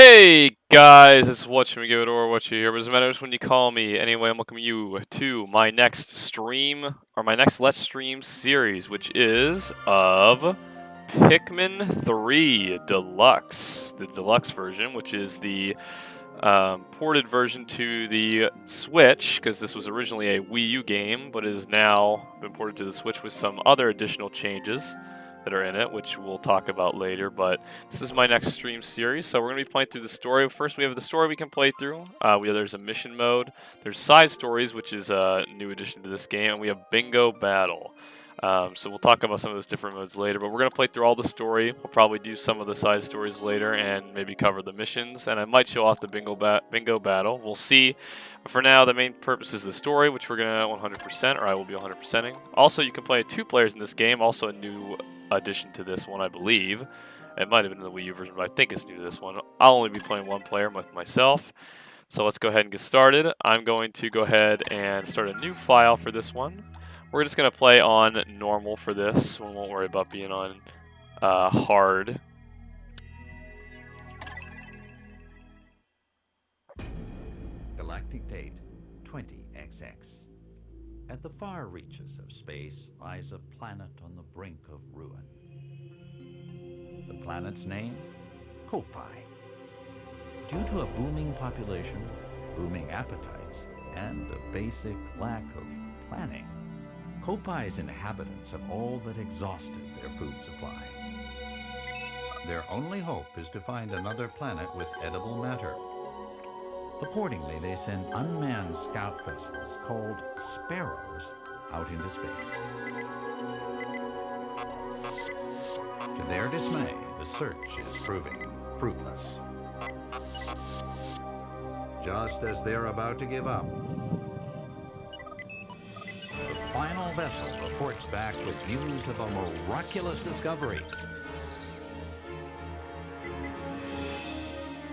Hey guys, it's Watching Me Give It or What You Hear, but it doesn't matter which one you call me. Anyway, I'm welcoming you to my next stream, or my next Let's Stream series, which is of Pikmin 3 Deluxe. The Deluxe version, which is the ported version to the Switch, because this was originally a Wii U game, but is now been ported to the Switch with some other additional changes that are in it, which we'll talk about later. But this is my next stream series, so we're going to be playing through the story. First, we have the story we can play through. There's a mission mode. There's side stories, which is a new addition to this game, and we have bingo battle. So we'll talk about some of those different modes later, but we're going to play through all the story. We'll probably do some of the side stories later and maybe cover the missions, and I might show off the bingo battle. We'll see. But for now, the main purpose is the story, which we're going to 100%, or I will be 100%ing. Also, you can play 2 players in this game, also a new addition to this one, I believe. It might have been in the Wii U version, but I think it's new to this one. I'll only be playing 1 player with myself. So let's go ahead and get started. I'm going to go ahead and start a new file for this one. We're just going to play on normal for this. We won't worry about being on hard. Galactic date 20XX. At the far reaches of space lies a planet on the brink of ruin. The planet's name? Kopai. Due to a booming population, booming appetites, and a basic lack of planning, Kopai's inhabitants have all but exhausted their food supply. Their only hope is to find another planet with edible matter. Accordingly, they send unmanned scout vessels called Sparrows out into space. To their dismay, the search is proving fruitless. Just as they're about to give up, the final vessel reports back with news of a miraculous discovery.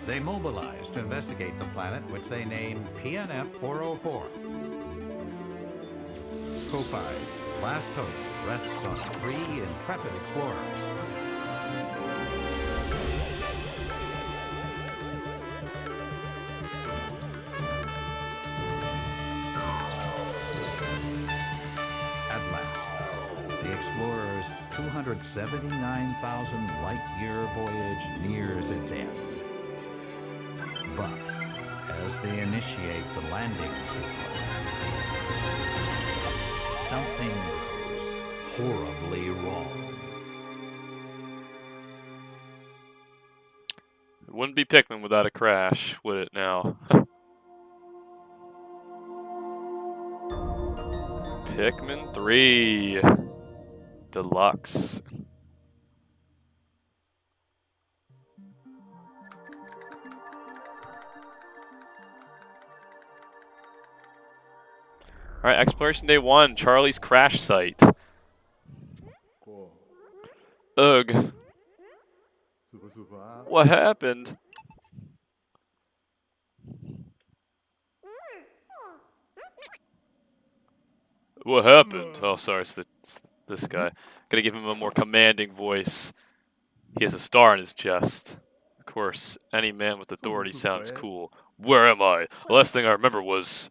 They mobilize to investigate the planet, which they name PNF 404. Kopai's last hope rests on 3 intrepid explorers. At last, the explorers' 279,000 light-year voyage nears its end. But as they initiate the landing sequence, something goes horribly wrong. It wouldn't be Pikmin without a crash, would it now? Pikmin 3 Deluxe. Alright, Exploration Day 1, Charlie's crash site. Ugh. What happened? What happened? Oh, sorry, it's this guy. Gotta give him a more commanding voice. He has a star on his chest. Of course, any man with authority sounds cool. Where am I? The last thing I remember was...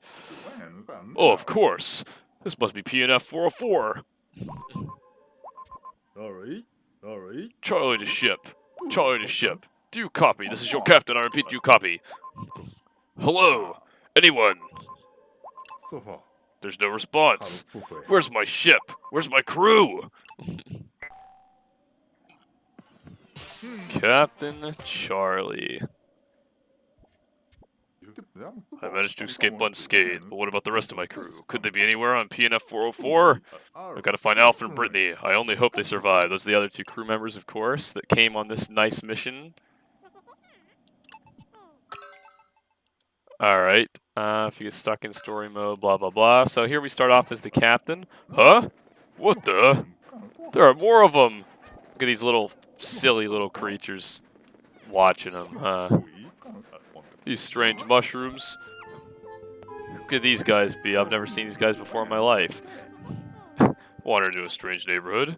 Oh, of course. This must be PNF 404. Charlie to ship. Charlie to ship. Do you copy? This is your captain. I repeat, do you copy? Hello? Anyone? There's no response. Where's my ship? Where's my crew? Captain Charlie. I managed to escape unscathed, but what about the rest of my crew? Could they be anywhere on PNF 404? I've got to find Alph and Brittany. I only hope they survive. Those are the other 2 crew members, of course, that came on this nice mission. Alright, if you get stuck in story mode, blah blah blah. So here we start off as the captain. Huh? What the? There are more of them! Look at these little, silly little creatures watching them, These strange mushrooms. Who could these guys be? I've never seen these guys before in my life. Wander into a strange neighborhood.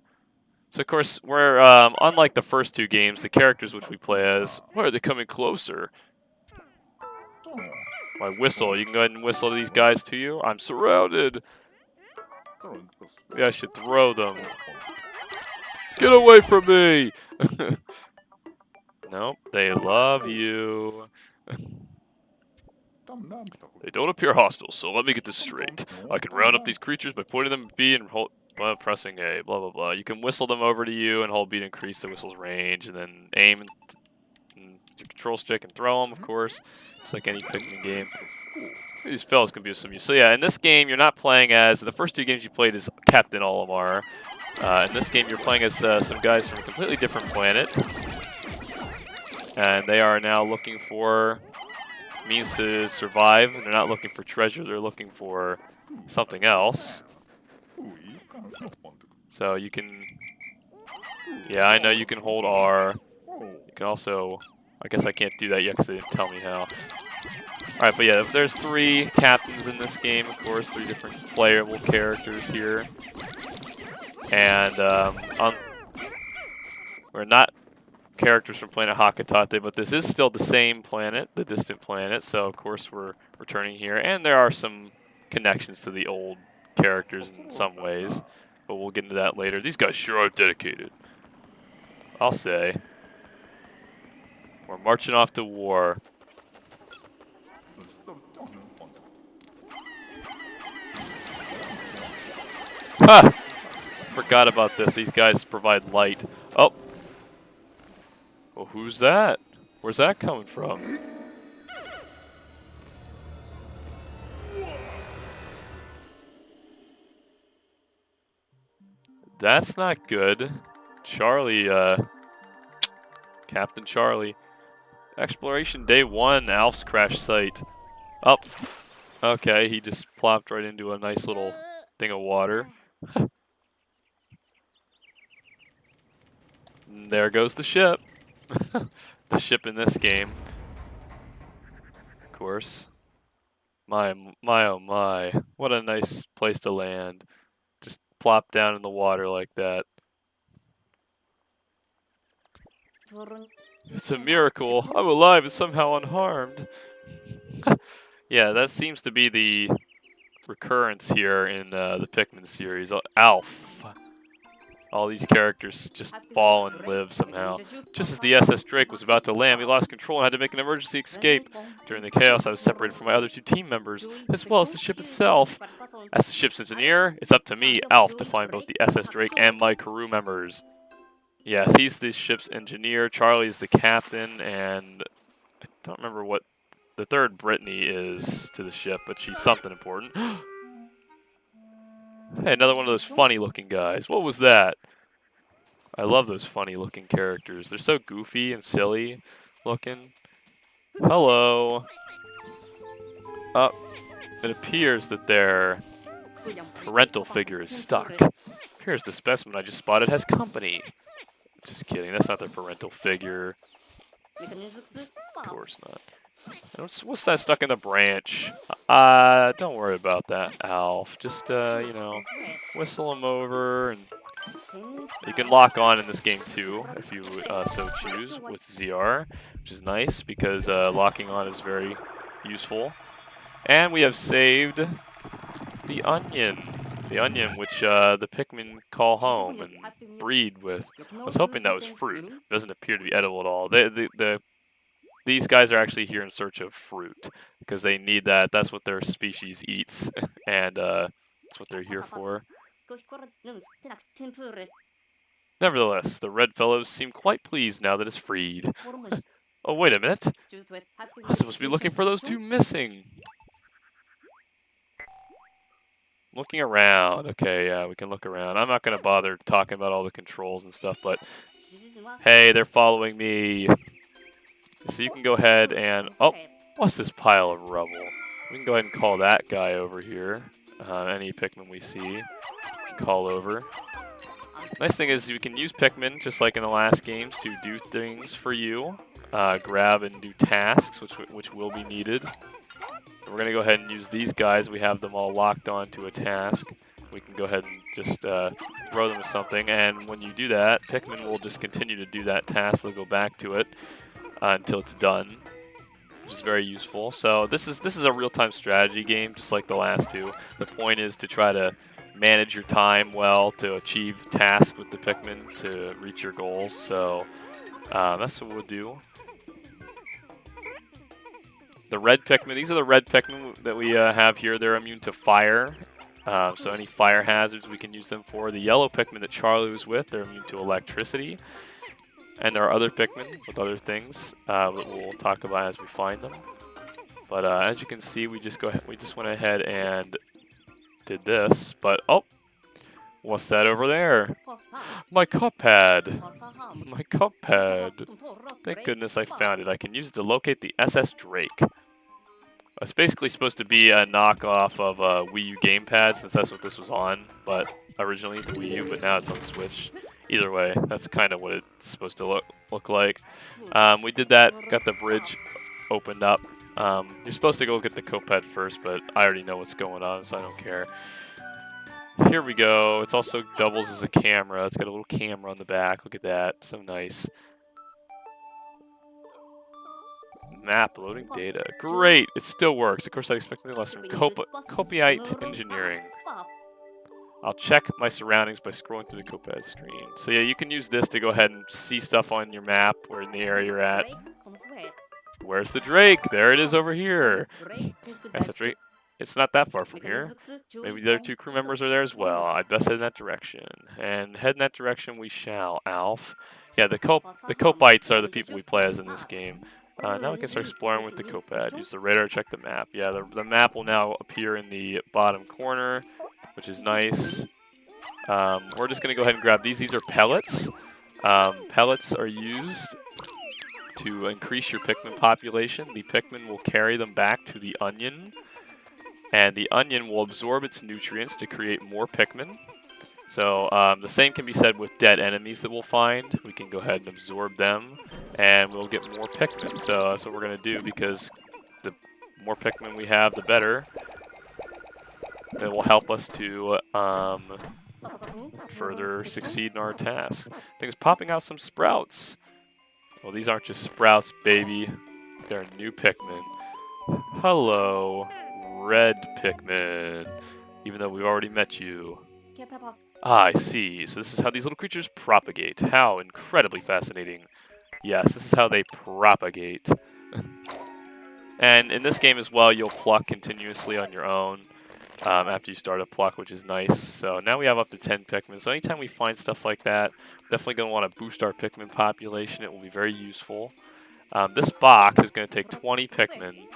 So of course, we're unlike the first two games, the characters which we play as, why are they coming closer? My whistle, you can go ahead and whistle to these guys to you. I'm surrounded. Maybe I should throw them. Get away from me! Nope, they love you. They don't appear hostile, so let me get this straight. I can round up these creatures by pointing them at B and pressing A, blah blah blah. You can whistle them over to you and hold B to increase the whistle's range, and then aim and your control stick and throw them, of course. Just like any Pikmin game. These fellas can be of some use. So yeah, in this game, you're not playing as... The first two games you played as Captain Olimar. In this game, you're playing as some guys from a completely different planet. And they are now looking for means to survive. They're not looking for treasure. They're looking for something else. So you can... Yeah, I know you can hold R. You can also... I guess I can't do that yet because they didn't tell me how. Alright, but yeah, there's 3 captains in this game, of course. 3 different playable characters here. And we're not characters from planet Hakatate, but this is still the same planet, the distant planet. So, of course, we're returning here. And there are some connections to the old characters in some ways. But we'll get into that later. These guys sure are dedicated, I'll say. We're marching off to war. Ha! Forgot about this. These guys provide light. Oh. Well, who's that? Where's that coming from? That's not good. Charlie, Captain Charlie. Exploration Day 1, Alph's crash site. Up. Okay, he just plopped right into a nice little thing of water. There goes the ship. The ship in this game. Of course. My, oh my. What a nice place to land. Just plop down in the water like that. It's a miracle. I'm alive and somehow unharmed. Yeah, that seems to be the recurrence here in the Pikmin series. Alph. All these characters just fall and live somehow. Just as the SS Drake was about to land, we lost control and had to make an emergency escape. During the chaos, I was separated from my other 2 team members, as well as the ship itself. As the ship's engineer, it's up to me, Alph, to find both the SS Drake and my crew members. Yes, he's the ship's engineer, Charlie's the captain, and I don't remember what the third Brittany is to the ship, but she's something important. Hey, another one of those funny-looking guys. What was that? I love those funny-looking characters. They're so goofy and silly looking. Hello. It appears that their parental figure is stuck. Here's the specimen I just spotted has company. Just kidding, that's not their parental figure. Of course not. What's that stuck in the branch? Don't worry about that, Alph. Just, you know, whistle him over. And you can lock on in this game, too, if you so choose, with ZR, which is nice, because locking on is very useful. And we have saved the onion. The onion, which the Pikmin call home and breed with. I was hoping that was fruit. It doesn't appear to be edible at all. These guys are actually here in search of fruit because they need that. That's what their species eats, and that's what they're here for. Nevertheless, the red fellows seem quite pleased now that it's freed. Oh, wait a minute. I'm supposed to be looking for those 2 missing. Looking around. Okay, yeah, we can look around. I'm not going to bother talking about all the controls and stuff, but hey, they're following me. So you can go ahead and... Oh, what's this pile of rubble? We can go ahead and call that guy over here. Any Pikmin we see, call over. Nice thing is you can use Pikmin, just like in the last games, to do things for you. Grab and do tasks, which will be needed. We're going to go ahead and use these guys. We have them all locked on to a task. We can go ahead and just throw them with something, and when you do that, Pikmin will just continue to do that task. They'll go back to it until it's done, which is very useful. So this is a real-time strategy game, just like the last two. The point is to try to manage your time well to achieve tasks with the Pikmin to reach your goals. So that's what we'll do. The red Pikmin, these are the red Pikmin that we have here. They're immune to fire. So any fire hazards we can use them for. The yellow Pikmin that Charlie was with, they're immune to electricity. And there are other Pikmin with other things that we'll talk about as we find them. But as you can see, we just went ahead and did this. But oh, what's that over there? My cup pad. My cup pad. Thank goodness I found it. I can use it to locate the SS Drake. It's basically supposed to be a knockoff of a Wii U gamepad, since that's what this was on, but originally the Wii U, but now it's on Switch. Either way, that's kind of what it's supposed to look like. We did that, got the bridge opened up. You're supposed to go get the Copad first, but I already know what's going on, so I don't care. Here we go. It also doubles as a camera. It's got a little camera on the back. Look at that. So nice. Map loading data. Great! It still works. Of course, I expected less from Copiite Engineering. I'll check my surroundings by scrolling through the Copad screen. So yeah, you can use this to go ahead and see stuff on your map, where in the area you're at. Where's the Drake? There it is over here. That's the Drake. It's not that far from here. Maybe the other two crew members are there as well. I'd best head in that direction. And head in that direction we shall, Alph. Yeah, the Copites are the people we play as in this game. Now we can start exploring with the Copad. Use the radar to check the map. Yeah, the map will now appear in the bottom corner, which is nice. We're just going to go ahead and grab these. These are pellets. Pellets are used to increase your Pikmin population. The Pikmin will carry them back to the onion, and the onion will absorb its nutrients to create more Pikmin. So the same can be said with dead enemies that we'll find. We can go ahead and absorb them, and we'll get more Pikmin. So that's what we're going to do, because the more Pikmin we have, the better. It will help us to further succeed in our task. Things popping out some sprouts. Well, these aren't just sprouts, baby. They're new Pikmin. Hello, red Pikmin. Even though we've already met you. Ah, I see. So this is how these little creatures propagate. How incredibly fascinating. Yes, this is how they propagate. And in this game as well, you'll pluck continuously on your own after you start a pluck, which is nice. So now we have up to 10 Pikmin. So anytime we find stuff like that, definitely going to want to boost our Pikmin population. It will be very useful. This box is going to take 20 Pikmin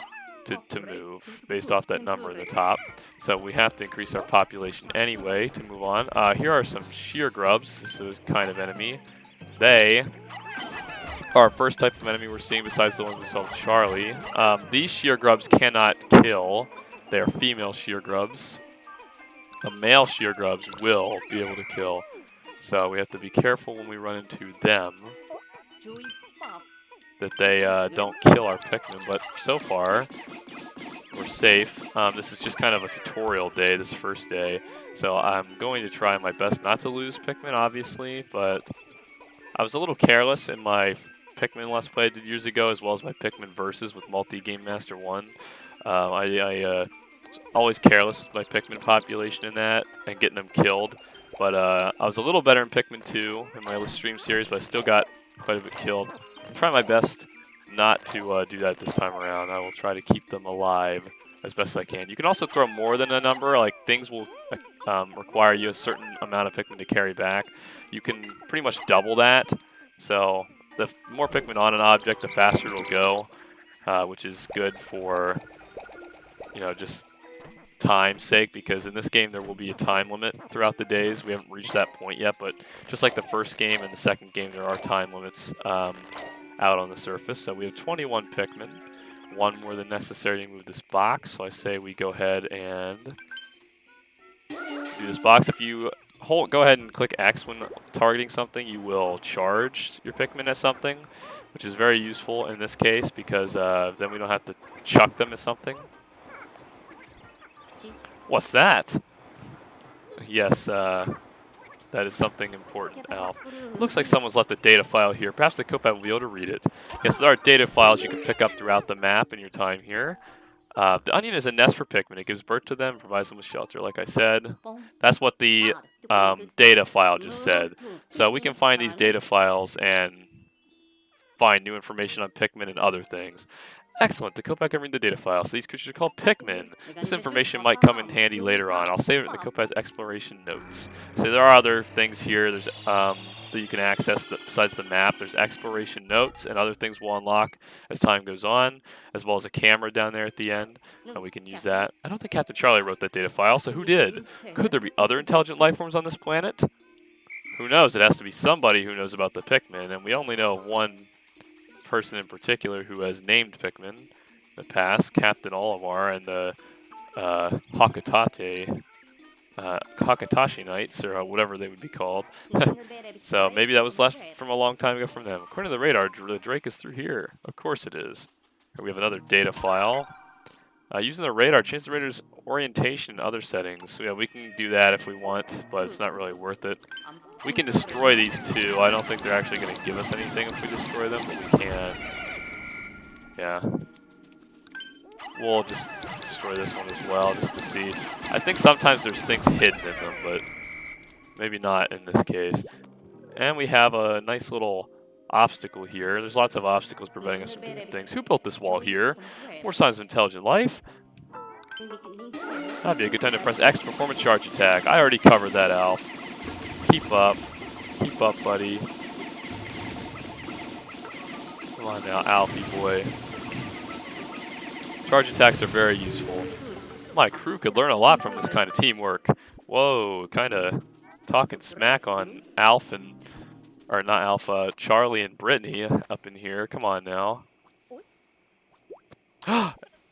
to move, based off that number in the top. So we have to increase our population anyway to move on. Here are some shear grubs. This is a kind of enemy. They are our first type of enemy we're seeing besides the ones we saw with Charlie. These shear grubs cannot kill. They are female shear grubs. The male shear grubs will be able to kill. So we have to be careful when we run into them, that they don't kill our Pikmin, but so far we're safe. This is just kind of a tutorial day, this first day, so I'm going to try my best not to lose Pikmin, obviously, but I was a little careless in my Pikmin Let's Play I did years ago, as well as my Pikmin Versus with Multi-Game Master 1. I always careless with my Pikmin population in that, and getting them killed, but I was a little better in Pikmin 2 in my LIVESTREAM series, but I still got quite a bit killed. I'm trying my best not to do that this time around. I will try to keep them alive as best I can. You can also throw more than a number, like things will require you a certain amount of Pikmin to carry back. You can pretty much double that, so the more Pikmin on an object, the faster it'll go, which is good for, you know, just time's sake, because in this game there will be a time limit throughout the days. We haven't reached that point yet, but just like the first game and the second game, there are time limits out on the surface. So we have 21 Pikmin, one more than necessary to move this box. So I say we go ahead and do this box. If you go ahead and click X when targeting something, you will charge your Pikmin at something, which is very useful in this case, because then we don't have to chuck them at something. What's that? Yes, That is something important, Alph. Looks like someone's left a data file here. Perhaps the Copat will be able to read it. Yes, there are data files you can pick up throughout the map in your time here. The onion is a nest for Pikmin. It gives birth to them and provides them with shelter, like I said. That's what the data file just said. So we can find these data files and find new information on Pikmin and other things. Excellent. To go back and read the data file. So these creatures are called Pikmin. This information might come in handy later on. I'll save it in the Copat's exploration notes. So there are other things here. There's that you can access besides the map. There's exploration notes and other things we'll unlock as time goes on, as well as a camera down there at the end, and we can use that. I don't think Captain Charlie wrote that data file, so who did? Could there be other intelligent life forms on this planet? Who knows? It has to be somebody who knows about the Pikmin, and we only know one person in particular who has named Pikmin in the past, Captain Olimar and the Hakatashi Knights, or whatever they would be called. So maybe that was left from a long time ago from them. According to the radar, the Drake is through here. Of course it is. Here we have another data file. Using the radar, change the radar's orientation and other settings. So yeah, we can do that if we want, but it's not really worth it. We can destroy these two. I don't think they're actually going to give us anything if we destroy them, but we can. Yeah. We'll just destroy this one as well, just to see. I think sometimes there's things hidden in them, but maybe not in this case. And we have a nice little obstacle here. There's lots of obstacles preventing us from doing things. Who built this wall here? More signs of intelligent life. That'd be a good time to press X to perform a charge attack. I already covered that, Alph. Keep up. Keep up, buddy. Come on now, Alfie boy. Charge attacks are very useful. My crew could learn a lot from this kind of teamwork. Whoa, kind of talking smack on Alph and, or not Alph, Charlie and Brittany up in here. Come on now.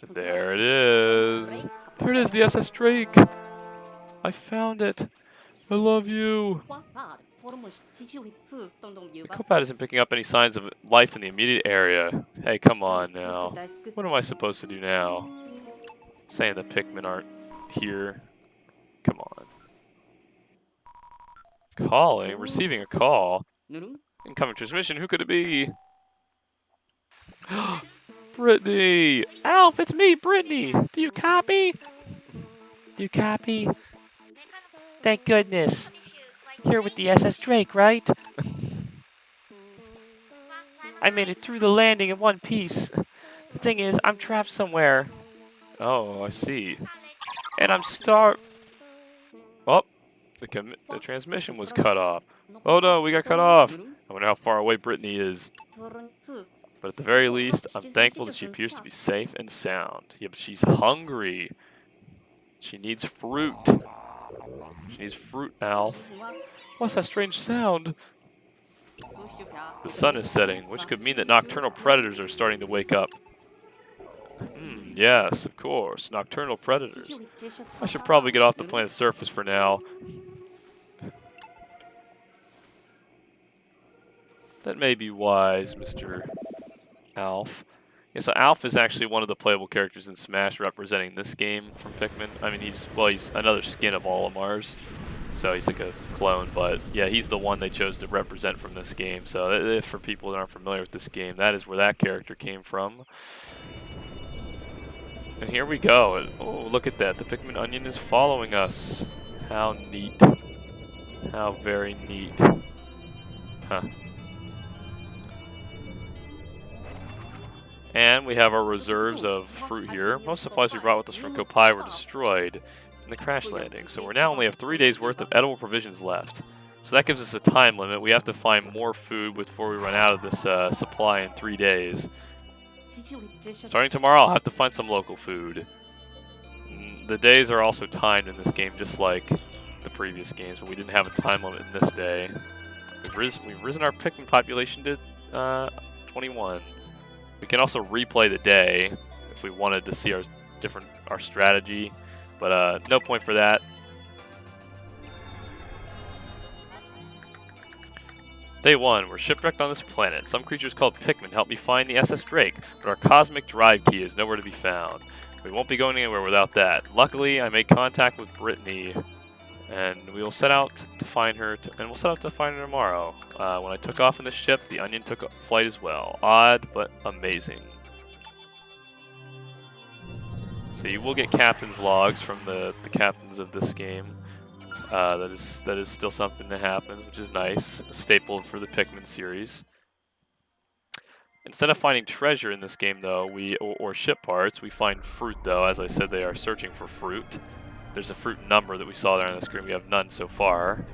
There it is. There it is, the SS Drake. I found it. I love you. The Copat isn't picking up any signs of life in the immediate area. Hey, come on now. What am I supposed to do now? Saying the Pikmin aren't here. Come on. Calling? Receiving a call? Incoming transmission, who could it be? Brittany! Alph, it's me, Brittany! Do you copy? Do you copy? Thank goodness. Here with the SS Drake, right? I made it through the landing in one piece. The thing is, I'm trapped somewhere. Oh, I see. And I'm Oh, the transmission was cut off. Oh no, we got cut off. I wonder how far away Brittany is. But at the very least, I'm thankful that she appears to be safe and sound. Yeah, but she's hungry. She needs fruit. She needs fruit, Alph. What's that strange sound? The sun is setting, which could mean that nocturnal predators are starting to wake up. Yes, of course, nocturnal predators. I should probably get off the planet's surface for now. That may be wise, Mr. Alph. Yeah, so Alph is actually one of the playable characters in Smash representing this game from Pikmin. I mean, he's another skin of Olimar's. So he's like a clone, but yeah, he's the one they chose to represent from this game. So if for people that aren't familiar with this game, that is where that character came from. And here we go. Oh, look at that. The Pikmin onion is following us. How neat. How very neat. Huh. And we have our reserves of fruit here. Most supplies we brought with us from Copai were destroyed in the crash landing, so we now only have 3 days worth of edible provisions left. So that gives us a time limit. We have to find more food before we run out of this supply in 3 days. Starting tomorrow, I'll have to find some local food. The days are also timed in this game, just like the previous games, but we didn't have a time limit in this day. We've risen our Pikmin population to 21. We can also replay the day if we wanted to see our strategy, but no point for that. Day 1, we're shipwrecked on this planet. Some creatures called Pikmin helped me find the SS Drake, but our cosmic drive key is nowhere to be found. We won't be going anywhere without that. Luckily, I made contact with Brittany And we will set out to find her, and we'll set out to find her tomorrow. When I took off in the ship, the Onion took flight as well. Odd, but amazing. So you will get captain's logs from the captains of this game. That is still something that happens, which is nice. A staple for the Pikmin series. Instead of finding treasure in this game, though, or ship parts, we find fruit, though. As I said, they are searching for fruit. There's a fruit number that we saw there on the screen. We have none so far.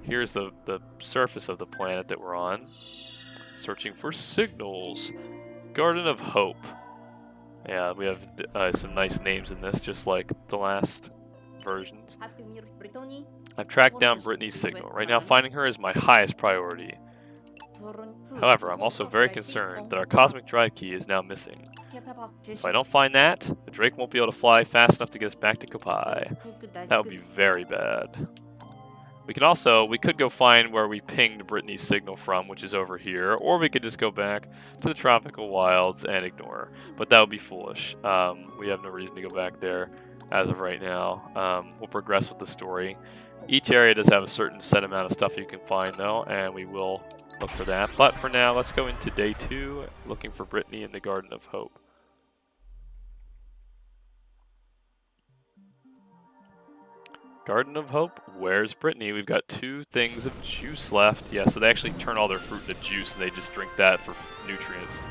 Here's the surface of the planet that we're on. Searching for signals. Garden of Hope. Yeah, we have some nice names in this, just like the last versions. I've tracked down Brittany's signal. Right now, finding her is my highest priority. However, I'm also very concerned that our cosmic drive key is now missing. If I don't find that, the Drake won't be able to fly fast enough to get us back to Kopai. That would be very bad. We could go find where we pinged Brittany's signal from, which is over here, or we could just go back to the tropical wilds and ignore. But that would be foolish. We have no reason to go back there as of right now. We'll progress with the story. Each area does have a certain set amount of stuff you can find, though, and we will look for that. But for now, let's go into day 2, looking for Brittany in the Garden of Hope. Garden of Hope, where's Brittany? We've got 2 things of juice left. Yeah, so they actually turn all their fruit into juice and they just drink that for nutrients.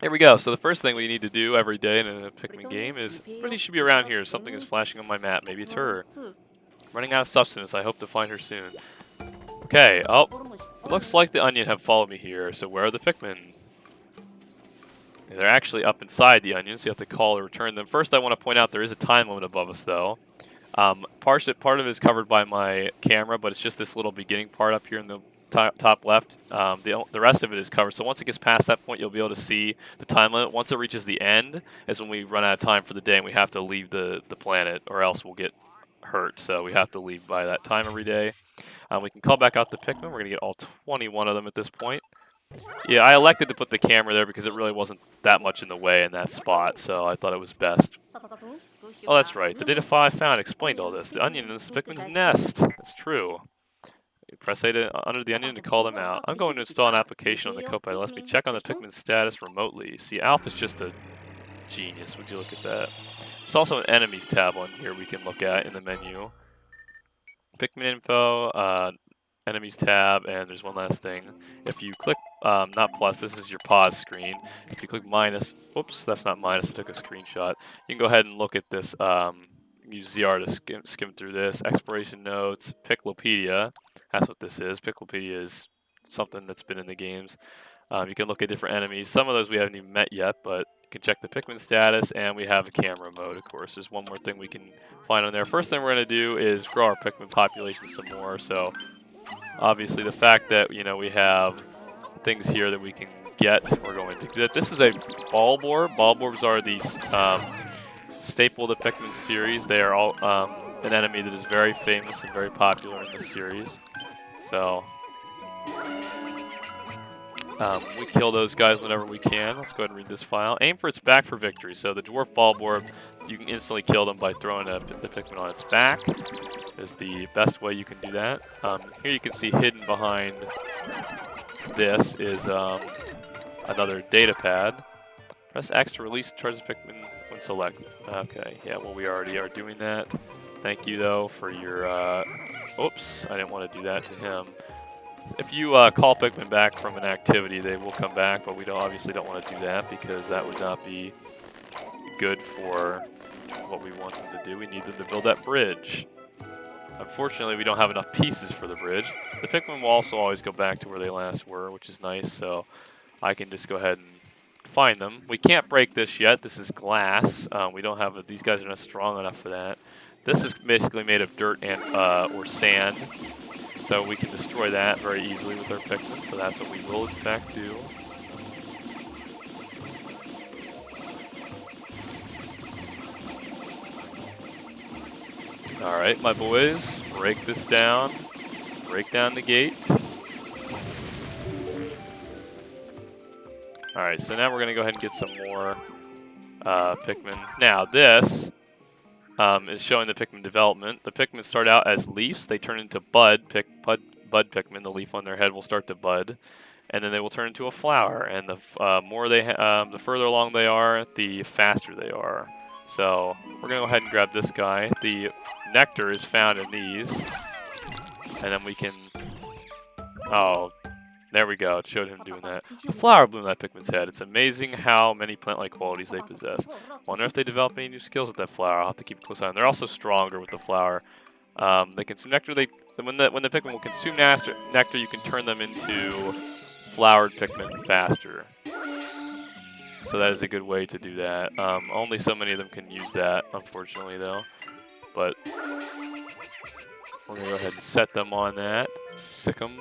Here we go. So the first thing we need to do every day in a Pikmin game is, Brittany should be around here. Something is flashing on my map. Maybe it's her. Running out of substance. I hope to find her soon. Okay. Oh, it looks like the Onion have followed me here. So where are the Pikmin? They're actually up inside the Onion, so you have to call or return them. First, I want to point out there is a time limit above us, though. Part of it is covered by my camera, but it's just this little beginning part up here in the top left. The rest of it is covered. So once it gets past that point, you'll be able to see the time limit. Once it reaches the end is when we run out of time for the day, and we have to leave the planet, or else we'll get hurt. So we have to leave by that time every day. We can call back out the Pikmin. We're going to get all 21 of them at this point. Yeah, I elected to put the camera there because it really wasn't that much in the way in that spot, so I thought it was best. Oh, that's right. The data file I found explained all this. The Onion is Pikmin's nest. That's true. You press A under the Onion to call them out. I'm going to install an application on the Kopai that lets me check on the Pikmin status remotely. See, Alph is just a genius. Would you look at that? There's also an enemies tab on here we can look at in the menu. Pikmin info, enemies tab, and there's one last thing. If you click, not plus, this is your pause screen. If you click minus, whoops, that's not minus, I took a screenshot. You can go ahead and look at this, use ZR to skim through this. Exploration notes, Piclopedia, that's what this is. Piclopedia is something that's been in the games. You can look at different enemies. Some of those we haven't even met yet, but you can check the Pikmin status, and we have a camera mode, of course. There's one more thing we can find on there. First thing we're going to do is grow our Pikmin population some more, so obviously the fact that, you know, we have things here that we can get, we're going to do that. This is a Bulborb. Bulborbs are the staple of the Pikmin series. They are all an enemy that is very famous and very popular in this series. So we kill those guys whenever we can. Let's go ahead and read this file. Aim for its back for victory. So the Dwarf Bulborb, you can instantly kill them by throwing the Pikmin on its back. Is the best way you can do that. Here you can see hidden behind this is another data pad. Press X to release charges Pikmin when selected. Okay, yeah, well we already are doing that. Thank you though for your, oops, I didn't want to do that to him. If you call Pikmin back from an activity, they will come back, but we obviously don't want to do that because that would not be good for what we want them to do. We need them to build that bridge. Unfortunately, we don't have enough pieces for the bridge. The Pikmin will also always go back to where they last were, which is nice, so I can just go ahead and find them. We can't break this yet. This is glass. We don't have these guys are not strong enough for that. This is basically made of dirt and or sand, so we can destroy that very easily with our Pikmin, so that's what we will in fact do. Alright, my boys, break this down. Break down the gate. Alright, so now we're going to go ahead and get some more Pikmin. Now this is showing the Pikmin development. The Pikmin start out as leaves. They turn into bud Pikmin. The leaf on their head will start to bud, and then they will turn into a flower. And the further along they are, the faster they are. So we're gonna go ahead and grab this guy. The nectar is found in these, and then we can. Oh, there we go. It showed him doing that. The flower blew in that Pikmin's head. It's amazing how many plant-like qualities they possess. Wonder if they develop any new skills with that flower. I'll have to keep a close eye on. They're also stronger with the flower. They consume nectar. When the Pikmin will consume nectar, you can turn them into flowered Pikmin faster. So that is a good way to do that. Only so many of them can use that, unfortunately, though. But we're going to go ahead and set them on that. Sick them.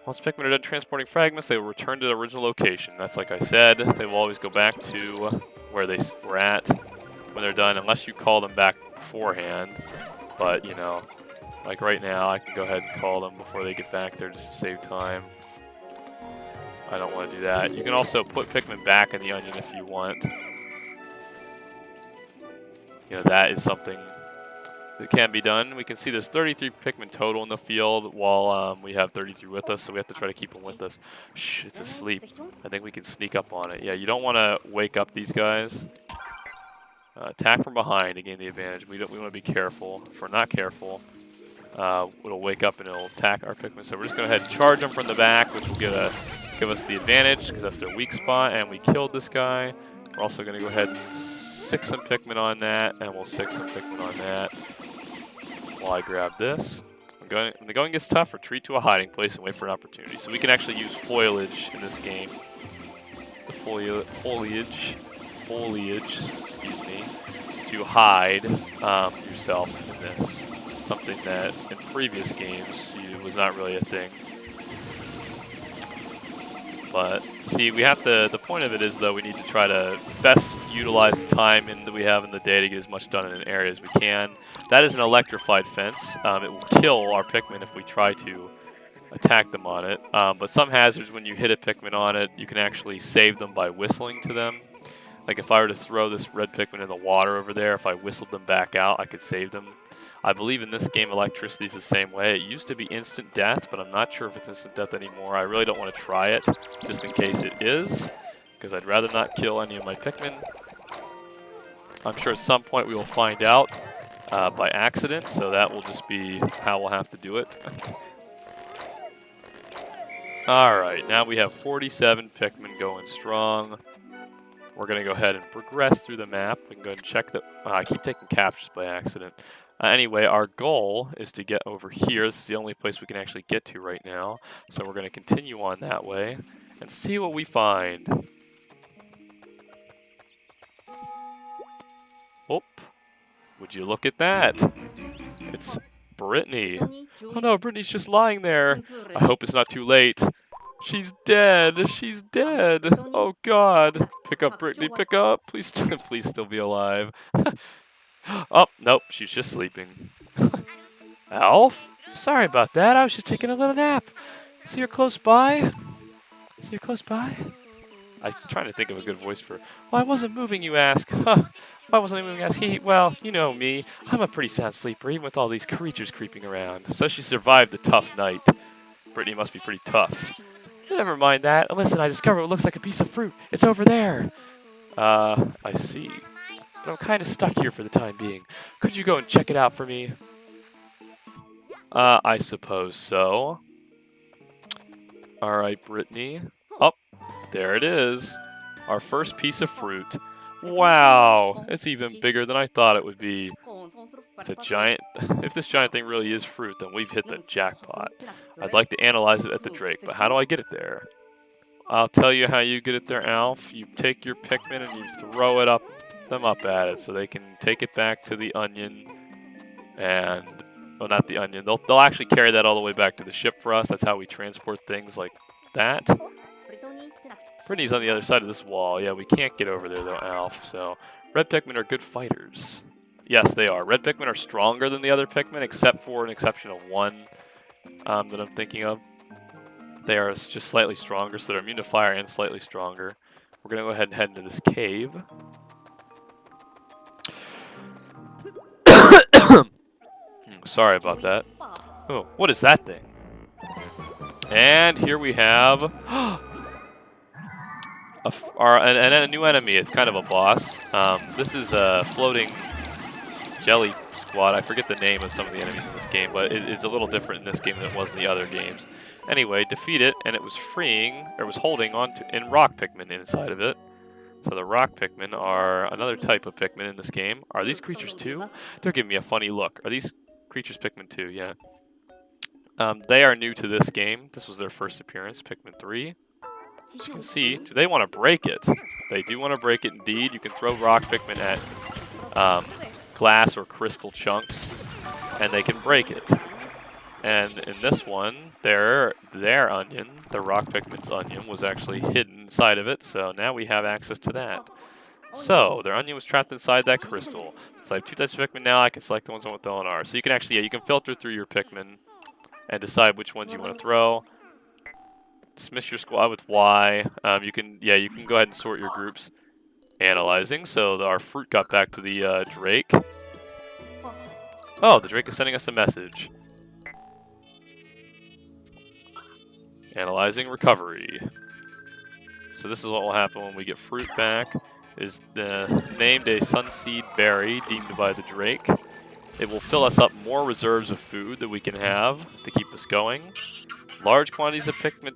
Once Pikmin are done transporting fragments, they will return to their original location. That's like I said. They will always go back to where they were at when they're done, unless you call them back beforehand. But, you know, like right now, I can go ahead and call them before they get back there just to save time. I don't want to do that. You can also put Pikmin back in the onion if you want. You know, that is something that can be done. We can see there's 33 Pikmin total in the field while we have 33 with us, so we have to try to keep them with us. Shh, it's asleep. I think we can sneak up on it. Yeah, you don't want to wake up these guys. Attack from behind to gain the advantage. We want to be careful. If we're not careful, it'll wake up and it'll attack our Pikmin. So we're just going to go ahead and charge them from the back, which will give us the advantage because that's their weak spot. And we killed this guy. We're also going to go ahead and sick some Pikmin on that, and we'll sick some Pikmin on that. While I grab this. When the going gets tough, retreat to a hiding place and wait for an opportunity. So we can actually use foliage in this game. The foliage, excuse me, to hide yourself in this. Something that in previous games was not really a thing. But see, we have to. The point of it is, though, we need to try to best utilize the time that we have in the day to get as much done in an area as we can. That is an electrified fence. It will kill our Pikmin if we try to attack them on it. But some hazards, when you hit a Pikmin on it, you can actually save them by whistling to them. Like if I were to throw this red Pikmin in the water over there, if I whistled them back out, I could save them. I believe in this game electricity is the same way. It used to be instant death, but I'm not sure if it's instant death anymore. I really don't want to try it, just in case it is, because I'd rather not kill any of my Pikmin. I'm sure at some point we will find out by accident, so that will just be how we'll have to do it. Alright, now we have 47 Pikmin going strong. We're going to go ahead and progress through the map. We can go ahead and check the... I keep taking captures by accident. Anyway, our goal is to get over here. This is the only place we can actually get to right now. So we're going to continue on that way and see what we find. Oh, would you look at that? It's Brittany. Oh no, Brittany's just lying there. I hope it's not too late. She's dead. She's dead. Oh God. Pick up, Brittany. Pick up. Please, please still be alive. Oh, nope, she's just sleeping. Alph? Sorry about that, I was just taking a little nap. See you're close by? See you're close by? I'm trying to think of a good voice for... Well, I wasn't moving, you ask. Huh. Why wasn't I moving, you ask? Well, you know me. I'm a pretty sound sleeper, even with all these creatures creeping around. So she survived the tough night. Brittany must be pretty tough. Never mind that. Listen, I discovered what looks like a piece of fruit. It's over there. I see. But I'm kind of stuck here for the time being. Could you go and check it out for me? I suppose so. Alright, Brittany. Oh, there it is. Our first piece of fruit. Wow! It's even bigger than I thought it would be. It's a giant... If this giant thing really is fruit, then we've hit the jackpot. I'd like to analyze it at the Drake, but how do I get it there? I'll tell you how you get it there, Alph. You take your Pikmin and you throw it up them up at it so they can take it back to the onion and well, not the onion, they'll actually carry that all the way back to the ship for us. That's how we transport things like that. Brittany's on the other side of this wall. Yeah, we can't get over there though, Alph. So red Pikmin are good fighters. Yes, they are. Red Pikmin are stronger than the other Pikmin, except for an exception of one that I'm thinking of. They are just slightly stronger, so they're immune to fire and slightly stronger. We're gonna go ahead and head into this cave. sorry about that. Oh, what is that thing? And here we have a new enemy. It's kind of a boss. This is a floating jelly squad. I forget the name of some of the enemies in this game, but it is a little different in this game than it was in the other games. Anyway, defeat it, and it was freeing, or was holding on to, in rock Pikmin inside of it. So the rock Pikmin are another type of Pikmin in this game. Are these creatures too? They're giving me a funny look. Are these creatures Pikmin too? Yeah. They are new to this game. This was their first appearance, Pikmin 3. As you can see, do they want to break it? They do want to break it indeed. You can throw rock Pikmin at glass or crystal chunks, and they can break it. And in this one, their onion, the rock Pikmin's onion, was actually hidden inside of it, so now we have access to that. So, their onion was trapped inside that crystal. Since I have 2 types of Pikmin now, I can select the ones I want to throw on R. So you can actually, yeah, you can filter through your Pikmin and decide which ones you want to throw. Dismiss your squad with Y. You can go ahead and sort your groups. Analyzing, so our fruit got back to the Drake. Oh, the Drake is sending us a message. Analyzing recovery. So this is what will happen when we get fruit back. Is named a sunseed berry deemed by the Drake. It will fill us up more reserves of food that we can have to keep us going. Large quantities of Pikmin.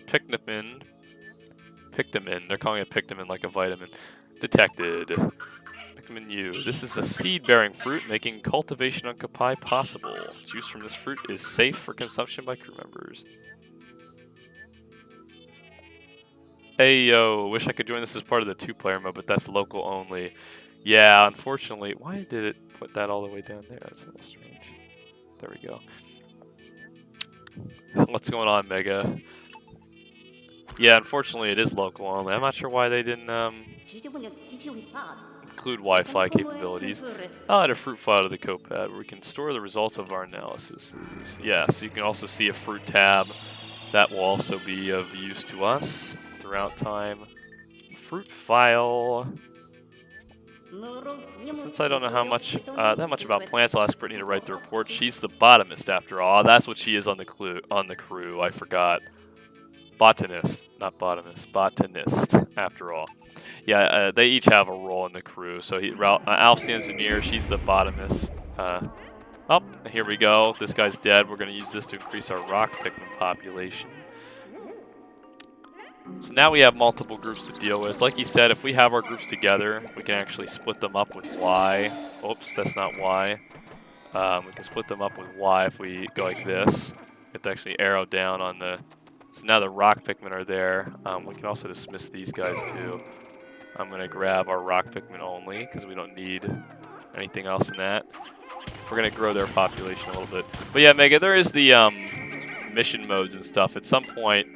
Pikmin. They're calling it Pikmin like a vitamin. Detected. Pikmin U. This is a seed-bearing fruit, making cultivation on Kaupai possible. Juice from this fruit is safe for consumption by crew members. Hey yo, wish I could join this as part of the 2-player mode, but that's local only. Yeah, unfortunately. Why did it put that all the way down there? That's a little strange. There we go. What's going on, Mega? Yeah, unfortunately it is local only. I'm not sure why they didn't include Wi-Fi capabilities. I'll add a fruit file to the copad where we can store the results of our analysis. Yeah, so you can also see a fruit tab. That will also be of use to us throughout time. Fruit file. Since I don't know that much about plants, I'll ask Brittany to write the report. She's the botanist after all. That's what she is on the crew. I forgot. Botanist, not botanist. Botanist, after all. Yeah, they each have a role in the crew. So Alph's the engineer. She's the botanist. Oh, here we go. This guy's dead. We're going to use this to increase our rock Pikmin population. So now we have multiple groups to deal with. Like he said, if we have our groups together, we can actually split them up with Y. Oops, that's not Y. We can split them up with Y if we go like this. We have to actually arrow down on the... So now the rock Pikmin are there. We can also dismiss these guys too. I'm going to grab our rock Pikmin only because we don't need anything else in that. We're going to grow their population a little bit. But yeah, Mega, there is the mission modes and stuff. At some point,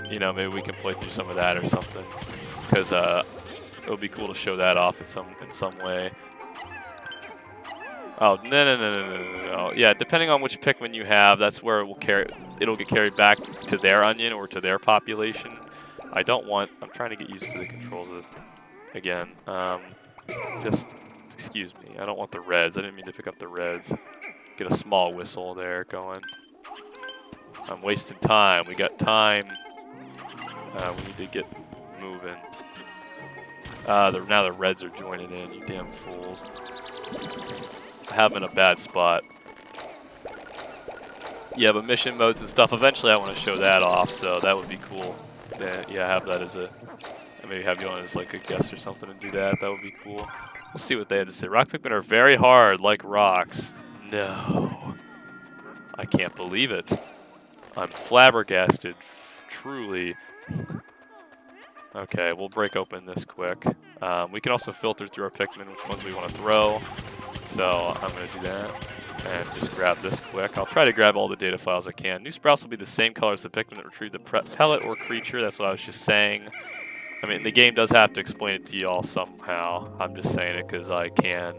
you know, maybe we can play through some of that or something. Because it would be cool to show that off in some way. Oh, no. Yeah, depending on which Pikmin you have, that's where it'll get carried back to their onion or to their population. I'm trying to get used to the controls of this again. Just, excuse me, I don't want the reds. I didn't mean to pick up the reds. Get a small whistle there going. I'm wasting time. We got time. We need to get moving. Now the reds are joining in, you damn fools. I have them in a bad spot. Yeah, but mission modes and stuff, eventually I want to show that off, so that would be cool. Yeah, have that as maybe have you on as like a guest or something and do that. That would be cool. We'll see what they have to say. Rock Pikmin are very hard, like rocks. No. I can't believe it. I'm flabbergasted, truly. Okay, we'll break open this quick. We can also filter through our Pikmin which ones we want to throw. So I'm going to do that and just grab this quick. I'll try to grab all the data files I can. New sprouts will be the same color as the Pikmin that retrieve the pellet or creature. That's what I was just saying. I mean, the game does have to explain it to you all somehow. I'm just saying it because I can.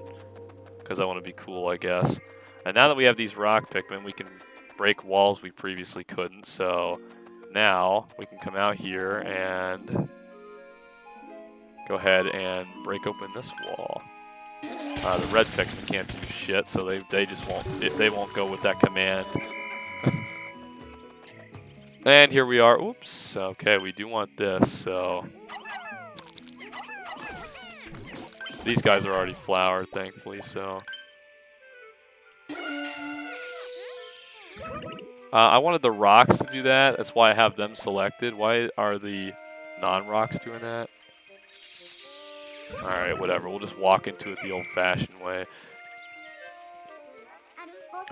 Because I want to be cool, I guess. And now that we have these rock Pikmin, we can break walls we previously couldn't. So now we can come out here and go ahead and break open this wall. The red Pikmin can't do shit, so they just won't they won't go with that command. And here we are. Oops. Okay, we do want this. So these guys are already flowered, thankfully. So I wanted the rocks to do that. That's why I have them selected. Why are the non-rocks doing that? Alright, whatever. We'll just walk into it the old-fashioned way.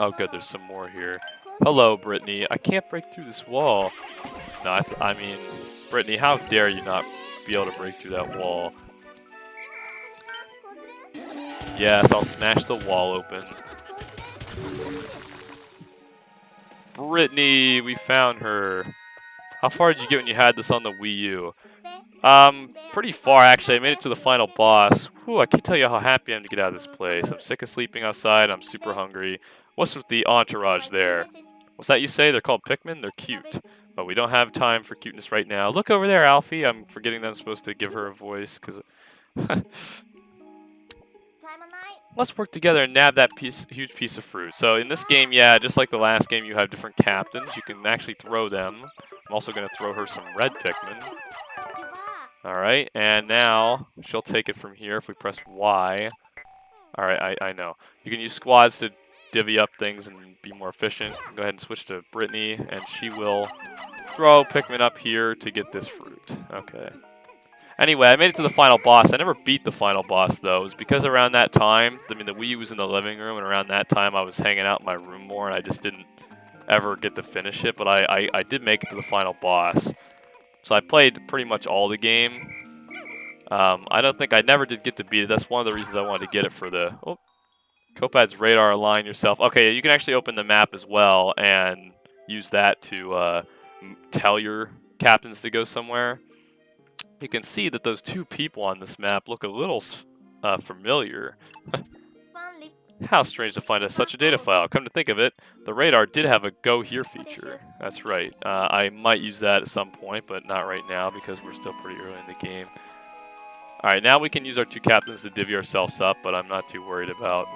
Oh, good. There's some more here. Hello, Brittany. I can't break through this wall. No, I mean, Brittany, how dare you not be able to break through that wall? Yes, I'll smash the wall open. Brittany, we found her. How far did you get when you had this on the Wii U? Pretty far actually. I made it to the final boss. Whew, I can't tell you how happy I am to get out of this place. I'm sick of sleeping outside. I'm super hungry. What's with the entourage there? What's that you say? They're called Pikmin? They're cute. But we don't have time for cuteness right now. Look over there, Alfie. I'm forgetting that I'm supposed to give her a voice because. Let's work together and nab that huge piece of fruit. So in this game, yeah, just like the last game, you have different captains. You can actually throw them. I'm also going to throw her some red Pikmin. Alright, and now she'll take it from here if we press Y. Alright, I know. You can use squads to divvy up things and be more efficient. Go ahead and switch to Brittany, and she will throw Pikmin up here to get this fruit. Okay. Anyway, I made it to the final boss. I never beat the final boss, though. It was because around that time, I mean, the Wii U was in the living room, and around that time I was hanging out in my room more, and I just didn't ever get to finish it. But I did make it to the final boss. So I played pretty much all the game. I never did get to beat it. That's one of the reasons I wanted to get it for the... Oh, Copad's radar, align yourself. Okay, you can actually open the map as well and use that to tell your captains to go somewhere. You can see that those two people on this map look a little familiar. How strange to find such a data file. Come to think of it, the radar did have a Go Here feature. That's right. I might use that at some point, but not right now because we're still pretty early in the game. Alright, now we can use our two captains to divvy ourselves up, but I'm not too worried about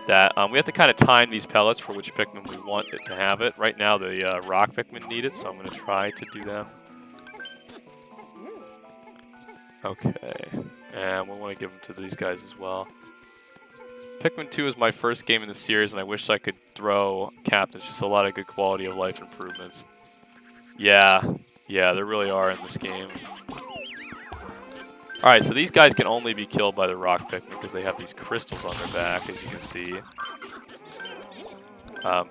that. We have to kind of time these pellets for which Pikmin we want it to have it. Right now the rock Pikmin need it, so I'm going to try to do them. Okay, and we want to give them to these guys as well. Pikmin 2 is my first game in the series, and I wish I could throw captains. Just a lot of good quality of life improvements. Yeah, there really are in this game. Alright, so these guys can only be killed by the rock Pikmin because they have these crystals on their back, as you can see.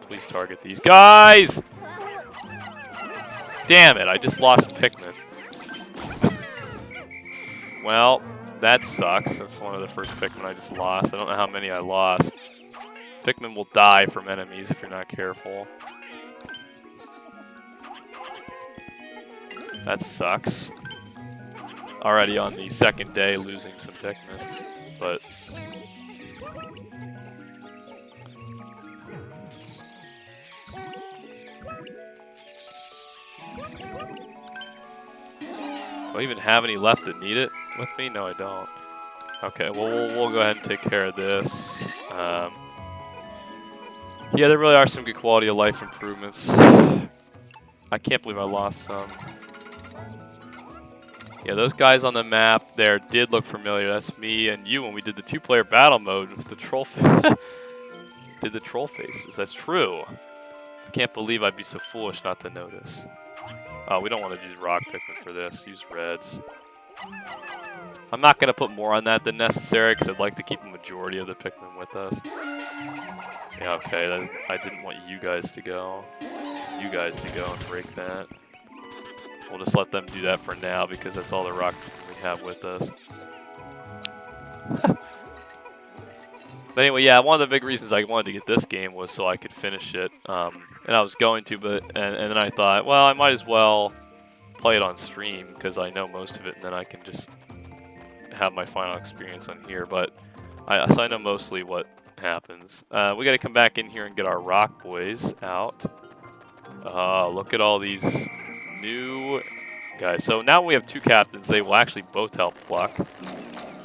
Please target these guys! Damn it, I just lost Pikmin. Well, that sucks. That's one of the first Pikmin I just lost. I don't know how many I lost. Pikmin will die from enemies if you're not careful. That sucks. Already on the second day losing some Pikmin, but... Do I even have any left that need it with me? No, I don't. Okay, well, we'll go ahead and take care of this. Yeah, there really are some good quality of life improvements. I can't believe I lost some. Yeah, those guys on the map there did look familiar. That's me and you when we did the two-player battle mode with the troll did the troll faces. That's true. I can't believe I'd be so foolish not to notice. Oh, we don't want to use rock Pikmin for this. Use reds. I'm not going to put more on that than necessary because I'd like to keep the majority of the Pikmin with us. Yeah, okay. I didn't want you guys to go. You guys to go and break that. We'll just let them do that for now because that's all the rock Pikmin we have with us. But anyway, yeah, one of the big reasons I wanted to get this game was so I could finish it. And I was going to, but and then I thought, well, I might as well play it on stream because I know most of it, and then I can just have my final experience on here. But so I know mostly what happens. We got to come back in here and get our rock boys out. Look at all these new guys. So now we have two captains. They will actually both help pluck,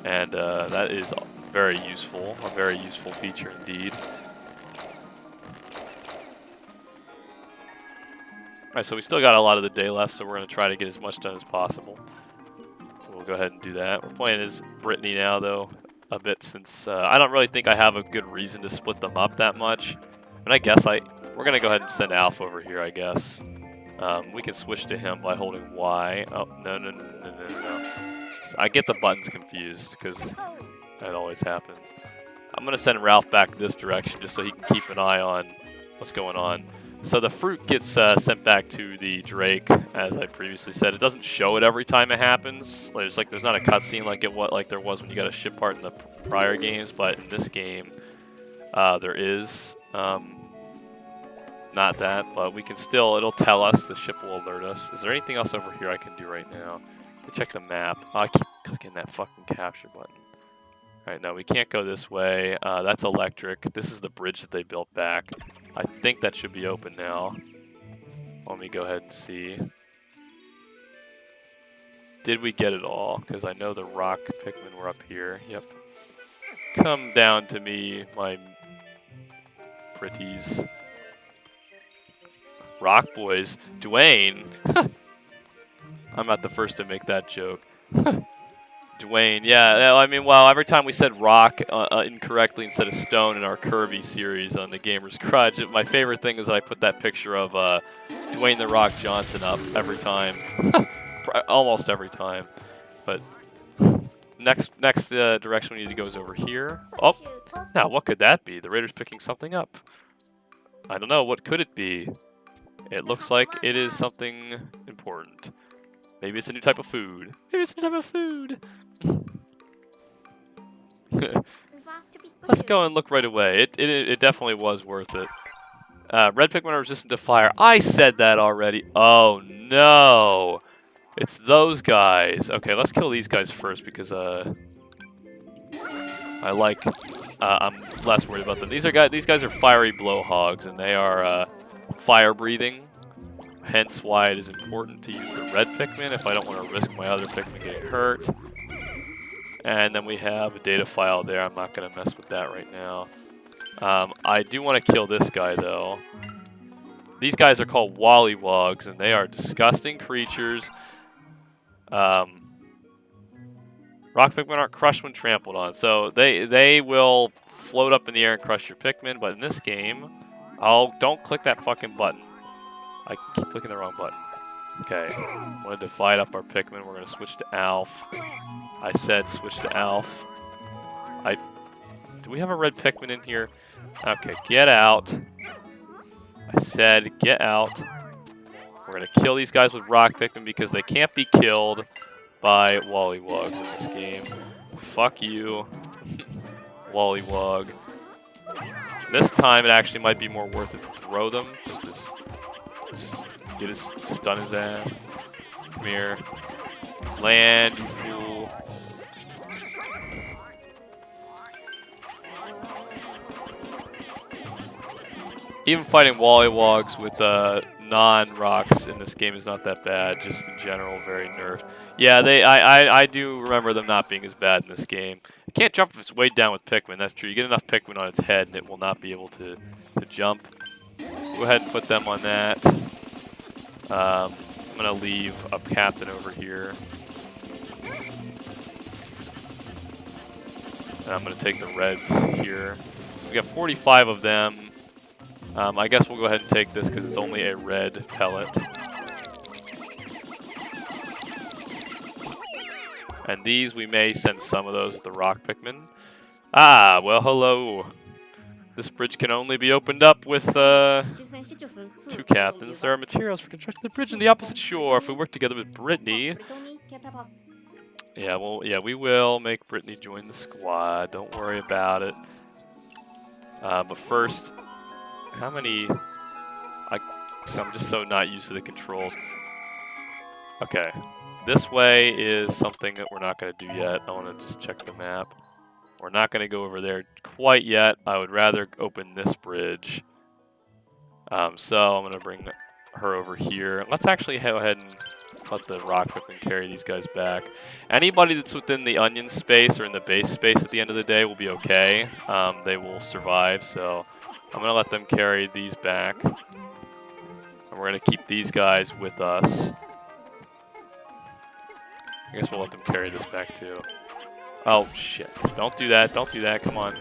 and that is very useful. A very useful feature indeed. Alright, so we still got a lot of the day left, so we're going to try to get as much done as possible. We'll go ahead and do that. We're playing as Brittany now, though, a bit, since I don't really think I have a good reason to split them up that much. And I guess we're going to go ahead and send Alph over here, I guess. We can switch to him by holding Y. Oh, no. So I get the buttons confused, because that always happens. I'm going to send Ralph back this direction, just so he can keep an eye on what's going on. So the fruit gets sent back to the Drake, as I previously said. It doesn't show it every time it happens. There's not a cutscene like there was when you got a ship part in the prior games, but in this game, there is not that. But we can still, it'll tell us, the ship will alert us. Is there anything else over here I can do right now? Check the map. Oh, I keep clicking that fucking capture button. Alright, no, we can't go this way. That's electric. This is the bridge that they built back. I think that should be open now. Let me go ahead and see. Did we get it all? Because I know the rock Pikmin were up here. Yep. Come down to me, my pretties. Rock boys. Dwayne. I'm not the first to make that joke. Dwayne, yeah, I mean, well, every time we said rock incorrectly instead of stone in our Kirby series on the Gamer's Crutch, my favorite thing is that I put that picture of Dwayne "The Rock" Johnson up every time. Almost every time. But next direction we need to go is over here. Oh, now what could that be? The Raider's picking something up. I don't know, what could it be? It looks like it is something important. Maybe it's a new type of food. Maybe it's a new type of food. Let's go and look right away. It definitely was worth it. Red Pikmin are resistant to fire. I said that already. Oh no. It's those guys. Okay, let's kill these guys first because I'm less worried about them. These guys are fiery blowhogs and they are fire breathing. Hence why it is important to use the red Pikmin if I don't want to risk my other Pikmin getting hurt. And then we have a data file there. I'm not going to mess with that right now. I do want to kill this guy, though. These guys are called Wollywogs, and they are disgusting creatures. Rock Pikmin aren't crushed when trampled on, so they will float up in the air and crush your Pikmin, but in this game, don't click that fucking button. I keep clicking the wrong button. Okay, I want to divide up our Pikmin. We're going to switch to Alph. I said switch to Alph. Do we have a red Pikmin in here? Okay, get out. I said get out. We're going to kill these guys with rock Pikmin because they can't be killed by Wollywogs in this game. Fuck you, Wollywog. This time it actually might be more worth it to throw them, just to stun his ass. Come here. Land, you fool. Even fighting Wollywogs with non-rocks in this game is not that bad, just in general, very nerfed. Yeah, I do remember them not being as bad in this game. It can't jump if it's weighed down with Pikmin, that's true. You get enough Pikmin on its head and it will not be able to jump. Go ahead and put them on that. I'm going to leave a captain over here. And I'm going to take the reds here. So we got 45 of them. I guess we'll go ahead and take this because it's only a red pellet. And these, we may send some of those with the rock Pikmin. Ah, well, hello. This bridge can only be opened up with 2 captains. There are materials for constructing the bridge on the opposite shore. If we work together with Brittany... Yeah, well, yeah, we will make Brittany join the squad. Don't worry about it. But first, how many... So I'm just so not used to the controls. Okay. This way is something that we're not going to do yet. I want to just check the map. We're not going to go over there quite yet. I would rather open this bridge. So I'm going to bring her over here. Let's actually go ahead and let the rock Pikmin carry these guys back. Anybody that's within the onion space or in the base space at the end of the day will be okay. They will survive, so I'm going to let them carry these back. And we're going to keep these guys with us. I guess we'll let them carry this back too. Oh, shit. Don't do that. Don't do that. Come on.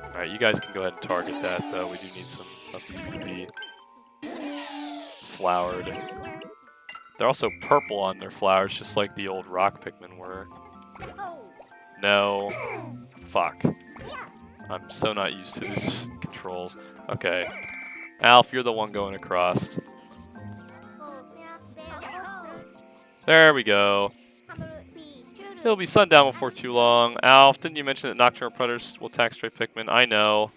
Alright, you guys can go ahead and target that, though. We do need some of you to be flowered. They're also purple on their flowers, just like the old rock Pikmin were. No. Fuck. I'm so not used to these controls. Okay. Alph, you're the one going across. There we go. It'll be sundown before too long. Alph, didn't you mention that nocturnal predators will attack stray Pikmin? I know.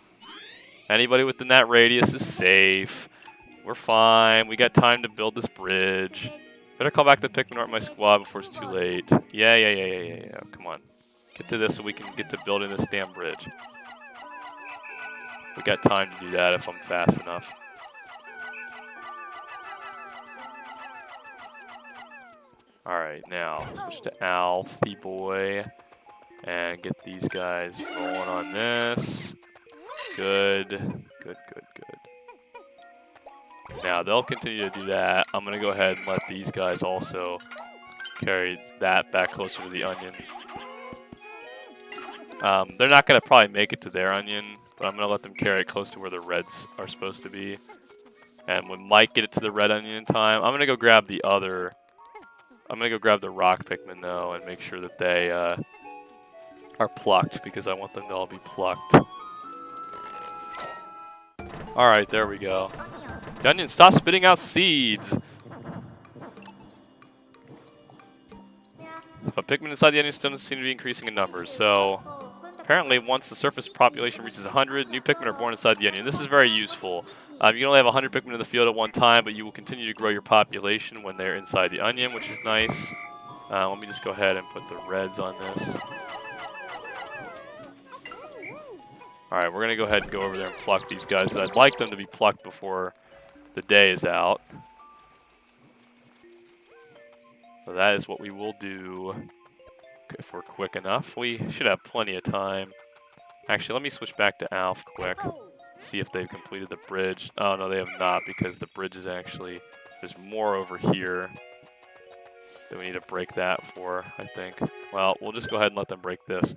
Anybody within that radius is safe. We're fine. We got time to build this bridge. Better call back the Pikmin art in my squad before it's too late. Yeah. Come on. Get to this so we can get to building this damn bridge. We got time to do that if I'm fast enough. Alright, now switch to Alphy boy and get these guys rolling on this. Good. Now they'll continue to do that. I'm going to go ahead and let these guys also carry that back closer to the onion. They're not going to probably make it to their onion, but I'm going to let them carry it close to where the reds are supposed to be. And we might get it to the red onion in time. I'm going to go grab the other... I'm going to go grab the rock Pikmin, though, and make sure that they are plucked, because I want them to all be plucked. Alright, there we go. The onion, stop spitting out seeds! But Pikmin inside the onion still seem to be increasing in numbers, so... Apparently, once the surface population reaches 100, new Pikmin are born inside the onion. This is very useful. You can only have 100 Pikmin in the field at one time, but you will continue to grow your population when they're inside the onion, which is nice. Let me just go ahead and put the reds on this. Alright, we're going to go ahead and go over there and pluck these guys. I'd like them to be plucked before the day is out. So that is what we will do. If we're quick enough. We should have plenty of time. Actually, let me switch back to Alph quick. See if they've completed the bridge. Oh, no, they have not, because the bridge is actually... There's more over here that we need to break that for, I think. Well, we'll just go ahead and let them break this.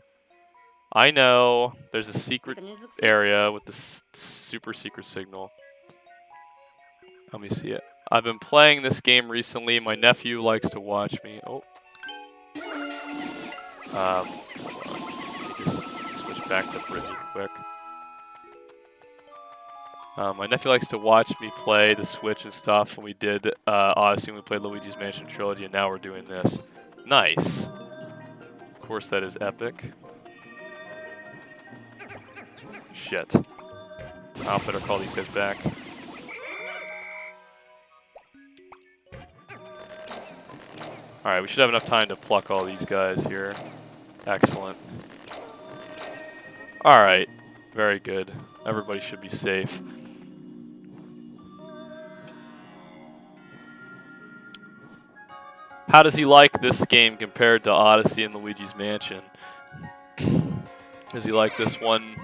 I know there's a secret area with the super secret signal. Let me see it. I've been playing this game recently. My nephew likes to watch me. Oh. Just switch back to Brittany quick. My nephew likes to watch me play the Switch and stuff, and we did Odyssey, and we played Luigi's Mansion Trilogy, and now we're doing this. Nice. Of course, that is epic. Shit. I'll better call these guys back. Alright, we should have enough time to pluck all these guys here. Excellent. Alright, very good. Everybody should be safe. How does he like this game compared to Odyssey and Luigi's Mansion? Does he like this one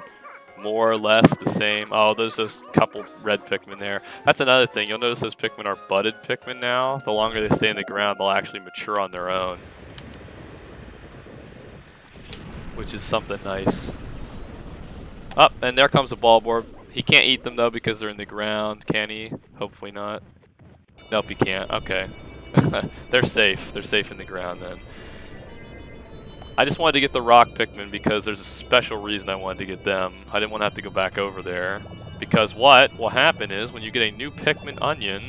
more or less the same? Oh, there's those couple red Pikmin there. That's another thing. You'll notice those Pikmin are budded Pikmin now. The longer they stay in the ground, they'll actually mature on their own. Which is something nice. Oh, and there comes a Bulborb. He can't eat them, though, because they're in the ground. Can he? Hopefully not. Nope, he can't. Okay. They're safe. They're safe in the ground, then. I just wanted to get the rock Pikmin because there's a special reason I wanted to get them. I didn't want to have to go back over there. Because what will happen is when you get a new Pikmin onion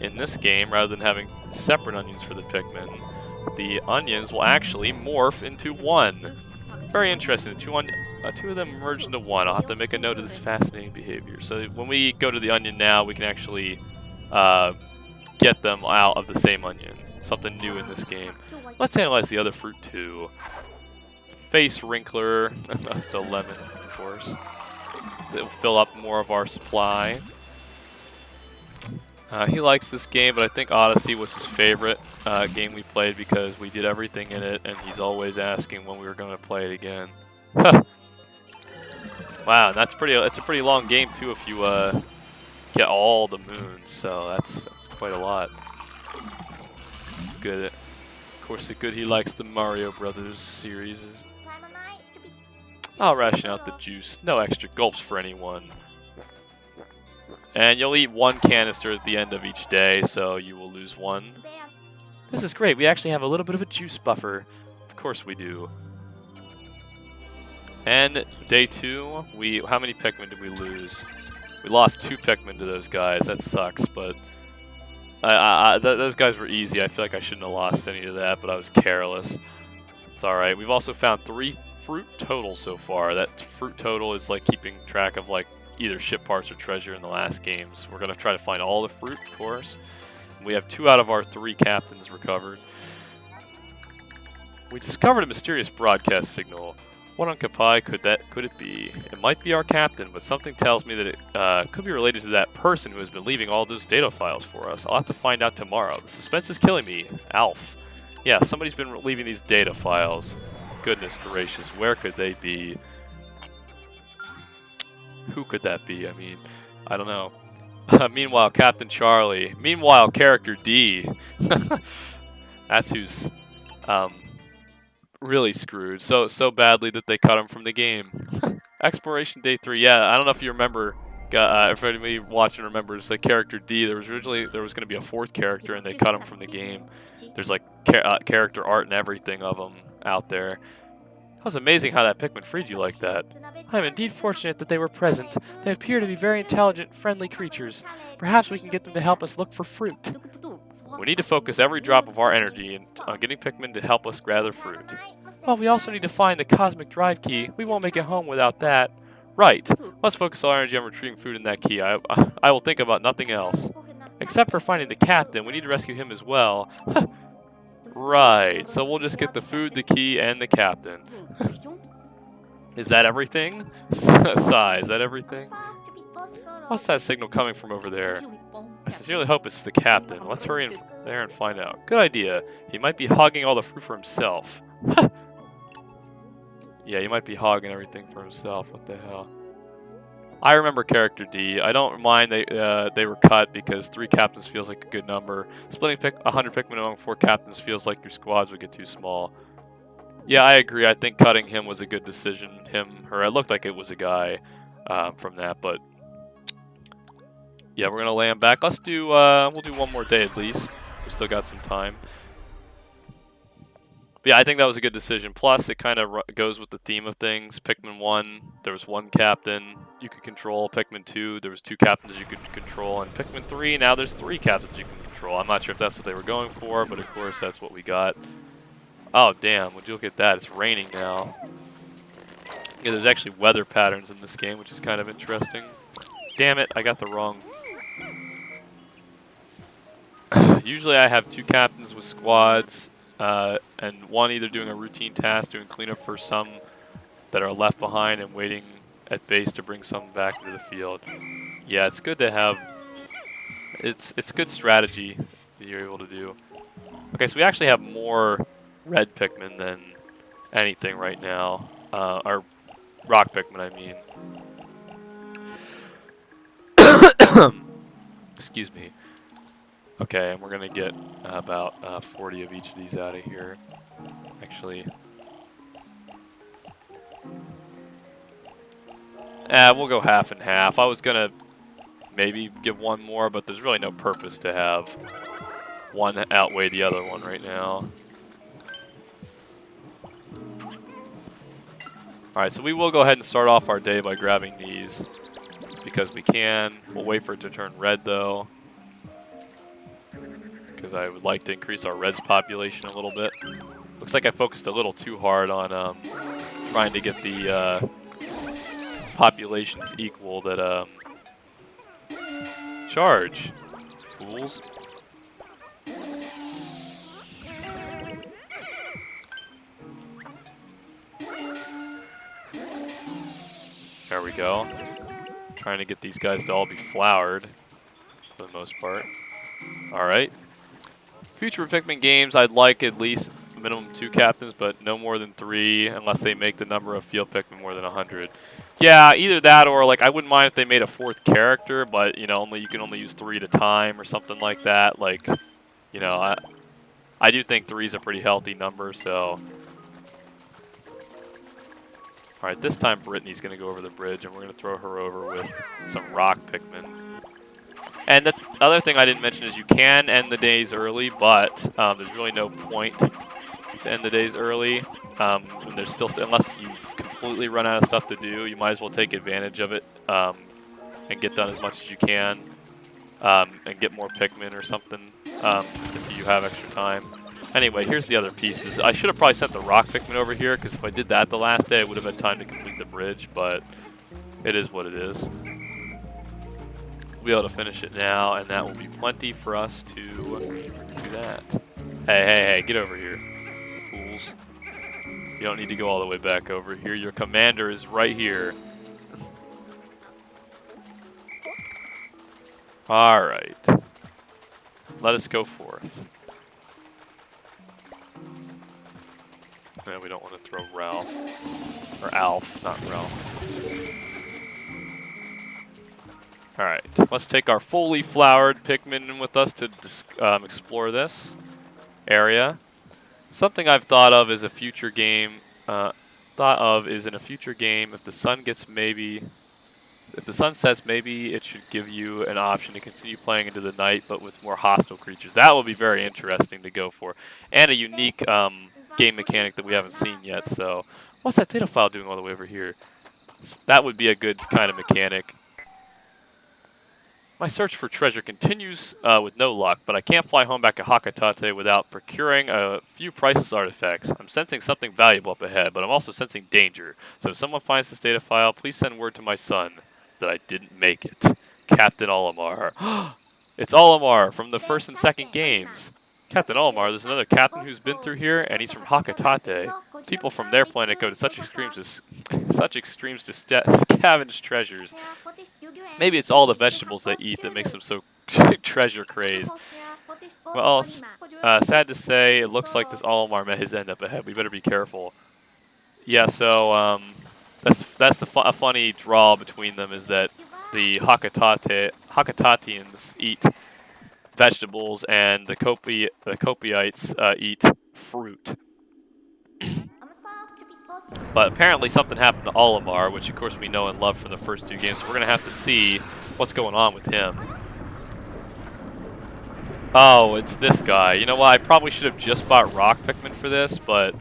in this game, rather than having separate onions for the Pikmin, the onions will actually morph into one. Very interesting. Two of them merge into one. I'll have to make a note of this fascinating behavior. So when we go to the onion now, we can actually get them out of the same onion. Something new in this game. Let's analyze the other fruit too. Face Wrinkler. It's a lemon, of course. It'll fill up more of our supply. He likes this game, but I think Odyssey was his favorite game we played because we did everything in it, and he's always asking when we were going to play it again. Wow, that's pretty. It's a pretty long game too if you get all the moons. So that's quite a lot. Good. Of course, the good he likes the Mario Brothers series. I'll ration out the juice. No extra gulps for anyone. And you'll eat 1 canister at the end of each day, so you will lose 1. This is great. We actually have a little bit of a juice buffer. Of course we do. And day 2, how many Pikmin did we lose? We lost 2 Pikmin to those guys. That sucks, but those guys were easy. I feel like I shouldn't have lost any to that, but I was careless. It's alright. We've also found 3 fruit total so far. That fruit total is like keeping track of like either ship parts or treasure in the last games. We're going to try to find all the fruit, of course. We have 2 out of our 3 captains recovered. We discovered a mysterious broadcast signal. What on Kapai could it be? It might be our captain, but something tells me that it could be related to that person who has been leaving all those data files for us. I'll have to find out tomorrow. The suspense is killing me. Alph. Yeah, somebody's been leaving these data files. Goodness gracious, where could they be? Who could that be? I mean, I don't know. Meanwhile, Captain Charlie. Meanwhile, Character D. That's who's really screwed. So badly that they cut him from the game. Exploration Day 3. Yeah, I don't know if you remember. If anybody watching remembers, like Character D. There was going to be a 4th character, and they cut him from the game. There's like character art and everything of them out there. It was amazing how that Pikmin freed you like that. I am indeed fortunate that they were present. They appear to be very intelligent, friendly creatures. Perhaps we can get them to help us look for fruit. We need to focus every drop of our energy on getting Pikmin to help us gather fruit. Well, we also need to find the cosmic drive key. We won't make it home without that. Right. Let's focus our energy on retrieving food in that key. I will think about nothing else. Except for finding the captain. We need to rescue him as well. Right, so we'll just get the food, the key, and the captain. Is that everything? Sigh, is that everything? What's that signal coming from over there? I sincerely hope it's the captain. Let's hurry in there and find out. Good idea. He might be hogging all the fruit for himself. Yeah, he might be hogging everything for himself. What the hell? I remember Character D. I don't mind they were cut because 3 captains feels like a good number. Splitting 100 Pikmin among 4 captains feels like your squads would get too small. Yeah, I agree. I think cutting him was a good decision. Him, her. It looked like it was a guy from that, but yeah, we're gonna lay him back. Let's do. We'll do 1 more day at least. We still got some time. But yeah, I think that was a good decision. Plus, it kind of goes with the theme of things. Pikmin 1, there was 1 captain you could control. Pikmin 2, there was 2 captains you could control. And Pikmin 3, now there's 3 captains you can control. I'm not sure if that's what they were going for, but of course that's what we got. Oh, damn. Would you look at that? It's raining now. Yeah, there's actually weather patterns in this game, which is kind of interesting. Damn it, I got the wrong... Usually I have 2 captains with squads. And 1 either doing a routine task, doing cleanup for some that are left behind and waiting at base to bring some back into the field. Yeah, it's good to have... It's good strategy that you're able to do. Okay, so we actually have more red Pikmin than anything right now. Or rock Pikmin, I mean. Excuse me. Okay, and we're going to get about 40 of each of these out of here. Actually, we'll go half and half. I was going to maybe give 1 more, but there's really no purpose to have 1 outweigh the other one right now. Alright, so we will go ahead and start off our day by grabbing these because we can. We'll wait for it to turn red, though, because I would like to increase our reds population a little bit. Looks like I focused a little too hard on trying to get the populations equal that charge. Fools. There we go. Trying to get these guys to all be flowered, for the most part. Alright. Future Pikmin games, I'd like at least minimum 2 captains, but no more than 3, unless they make the number of field Pikmin more than 100. Yeah, either that or, like, I wouldn't mind if they made a 4th character, but, you know, you can only use 3 at a time or something like that. Like, you know, I do think 3 is a pretty healthy number, so... Alright, this time Brittany's going to go over the bridge, and we're going to throw her over with some rock Pikmin. And the other thing I didn't mention is you can end the days early, but there's really no point to end the days early. When there's still, unless you've completely run out of stuff to do, you might as well take advantage of it and get done as much as you can and get more Pikmin or something if you have extra time. Anyway, here's the other pieces. I should have probably sent the rock Pikmin over here, because if I did that the last day, I would have had time to complete the bridge, but it is what it is. We'll be able to finish it now, and that will be plenty for us to do that. Hey, hey, hey, get over here, fools. You don't need to go all the way back over here. Your commander is right here. Alright. Let us go forth. No, we don't want to throw Ralph. Or Alph, not Ralph. Alright, let's take our fully flowered Pikmin with us to explore this area. Something I've thought of is a future game, in a future game, if the sun gets if the sun sets, maybe it should give you an option to continue playing into the night, but with more hostile creatures. That will be very interesting to go for. And a unique game mechanic that we haven't seen yet, so... What's that data file doing all the way over here? That would be a good kind of mechanic. My search for treasure continues with no luck, but I can't fly home back to Hakatate without procuring a few priceless artifacts. I'm sensing something valuable up ahead, but I'm also sensing danger. So if someone finds this data file, please send word to my son that I didn't make it. Captain Olimar. It's Olimar from the first and second games. Captain Olimar, there's another captain who's been through here, and he's from Hakatate. People from their planet go to such extremes to scavenge treasures. Maybe it's all the vegetables they eat that makes them so treasure crazed. Well, sad to say, it looks like this Olimar met his end up ahead. We better be careful. Yeah, so that's a funny draw between them, is that the Hakatatians eat vegetables and the Kopyites eat fruit. But apparently something happened to Olimar, which of course we know and love from the first 2 games, so we're going to have to see what's going on with him. Oh, it's this guy. You know what, I probably should have just bought rock Pikmin for this, but...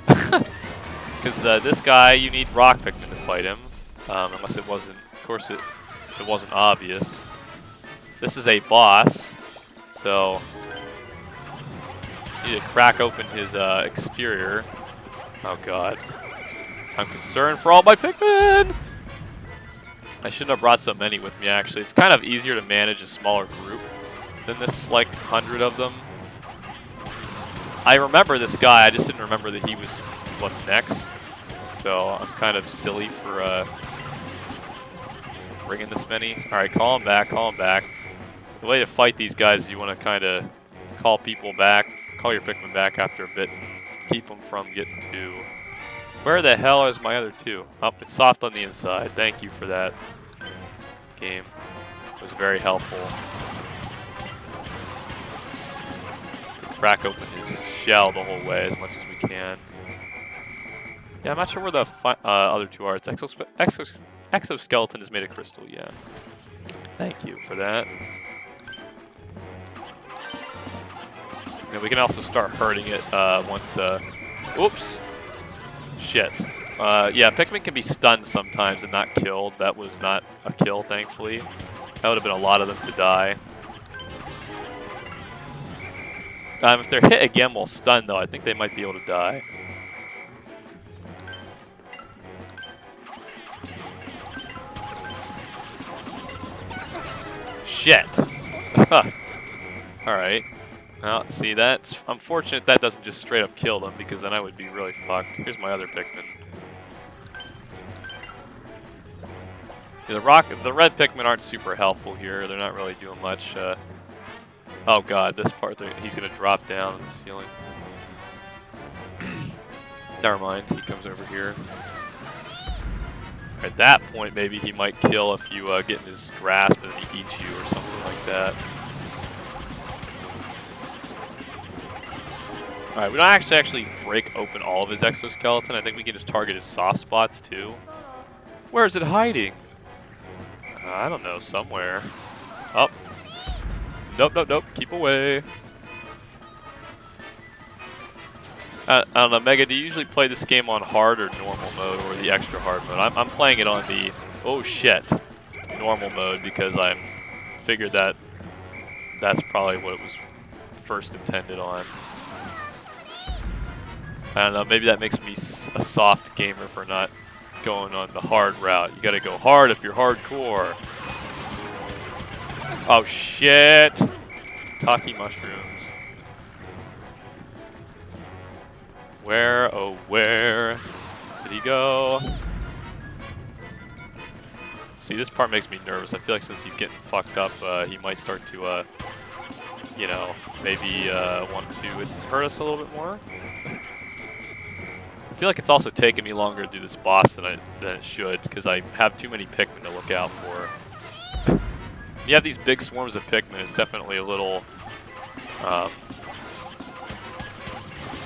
Because this guy, you need rock Pikmin to fight him. Unless it wasn't, of course, if it wasn't obvious. This is a boss, so... You need to crack open his exterior. Oh god. I'm concerned for all my Pikmin! I shouldn't have brought so many with me, actually. It's kind of easier to manage a smaller group than this, like, 100 of them. I remember this guy, I just didn't remember that he was what's next. So I'm kind of silly for bringing this many. Alright, call him back, call him back. The way to fight these guys is you want to kind of call people back, call your Pikmin back after a bit, and keep them from getting to... Where the hell is my other 2? Oh, it's soft on the inside. Thank you for that, game. It was very helpful. To crack open his shell the whole way as much as we can. Yeah, I'm not sure where the other 2 are. It's exoskeleton is made of crystal, yeah. Thank you for that. And we can also start hurting it once... Oops! Shit. Yeah, Pikmin can be stunned sometimes and not killed. That was not a kill, thankfully. That would have been a lot of them to die. If they're hit again while stunned, though, I think they might be able to die. Shit. Alright. Well, see, that's unfortunate that doesn't just straight up kill them, because then I would be really fucked. Here's my other Pikmin. Yeah, the red Pikmin aren't super helpful here. They're not really doing much. Oh god, this part, he's gonna drop down on the ceiling. Never mind, he comes over here. At that point, maybe he might kill if you get in his grasp and he eats you or something like that. Alright, we don't actually break open all of his exoskeleton. I think we can just target his soft spots too. Where is it hiding? I don't know, somewhere. Oh. Nope, nope, nope. Keep away. I don't know, Mega, do you usually play this game on hard or normal mode or the extra hard mode? I'm playing it on the, oh shit, normal mode because I figured that that's probably what it was first intended on. I don't know, maybe that makes me a soft gamer for not going on the hard route. You gotta go hard if you're hardcore. Oh shit! Taki mushrooms. Where, oh where did he go? See, this part makes me nervous. I feel like since he's getting fucked up, he might start to, you know, maybe want to hurt us a little bit more. I feel like it's also taking me longer to do this boss than it should, because I have too many Pikmin to look out for. When you have these big swarms of Pikmin, it's definitely a little...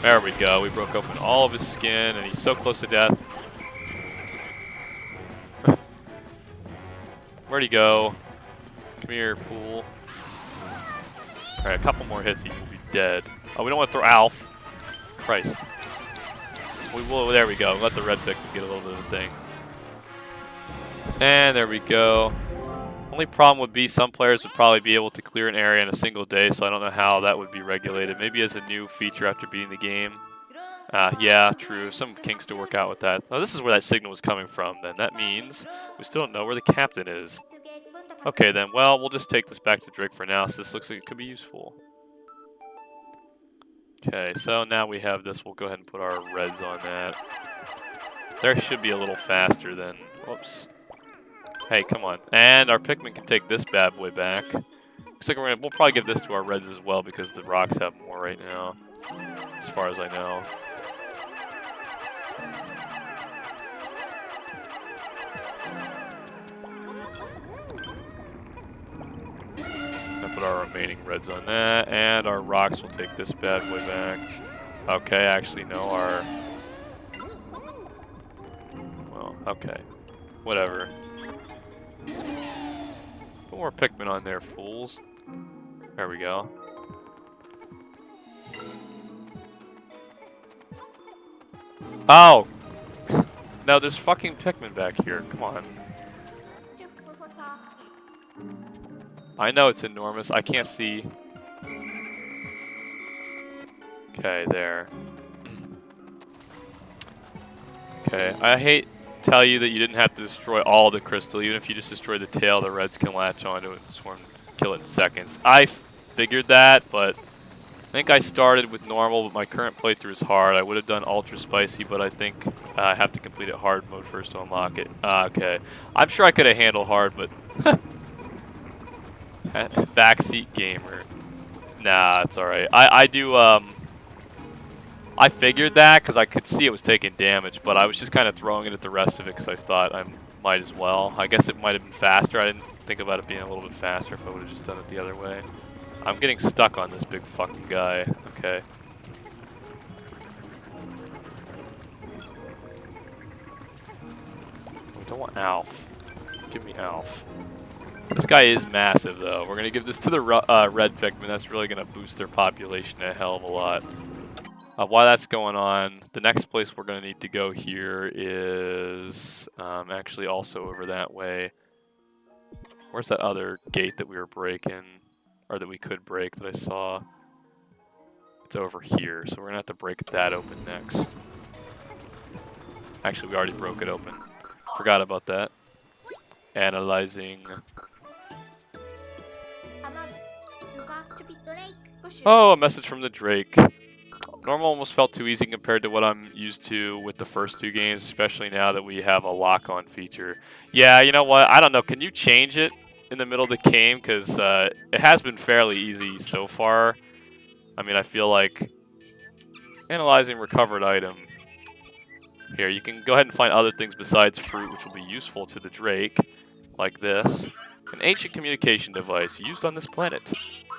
there we go, we broke open all of his skin, and he's so close to death. Where'd he go? Come here, fool. Alright, a couple more hits, he will be dead. Oh, we don't want to throw Alph. Christ. We will, there we go, let the red Pikmin get a little bit of a thing. And there we go. Only problem would be some players would probably be able to clear an area in a single day, so I don't know how that would be regulated. Maybe as a new feature after beating the game. Yeah, true. Some kinks to work out with that. Oh, this is where that signal was coming from, then. That means we still don't know where the captain is. Okay, then. Well, we'll just take this back to Drake for now, so this looks like it could be useful. Okay, so now we have this. We'll go ahead and put our reds on that. There should be a little faster than... Whoops. Hey, come on. And our Pikmin can take this bad boy back. Looks like we'll probably give this to our reds as well because the rocks have more right now, as far as I know. I'll put our remaining reds on that, and our rocks will take this bad boy back. Okay, actually, no, our... Well, okay. Whatever. Put more Pikmin on there, fools. There we go. Oh! No, there's fucking Pikmin back here. Come on. I know it's enormous. I can't see. Okay, there. Okay, I hate to tell you that you didn't have to destroy all the crystal. Even if you just destroy the tail, the reds can latch onto it and swarm, kill it in seconds. I figured that, but I think I started with normal, but my current playthrough is hard. I would have done ultra spicy, but I think I have to complete it hard mode first to unlock it. Okay. I'm sure I could have handled hard, but... Backseat gamer. Nah, it's alright. I do, I figured that because I could see it was taking damage, but I was just kind of throwing it at the rest of it because I thought I might as well. I guess it might have been faster. I didn't think about it being a little bit faster if I would have just done it the other way. I'm getting stuck on this big fucking guy. Okay. I don't want Alph. Give me Alph. This guy is massive, though. We're going to give this to the red Pikmin. That's really going to boost their population a hell of a lot. While that's going on, the next place we're going to need to go here is actually also over that way. Where's that other gate that we were breaking, or that we could break that I saw? It's over here, so we're going to have to break that open next. Actually, we already broke it open. Forgot about that. Analyzing. Oh, a message from the Drake. Normal almost felt too easy compared to what I'm used to with the first two games, especially now that we have a lock-on feature. Yeah, you know what? I don't know. Can you change it in the middle of the game? Because it has been fairly easy so far. I mean, I feel like analyzing recovered item. Here, you can go ahead and find other things besides fruit, which will be useful to the Drake, like this. An ancient communication device used on this planet.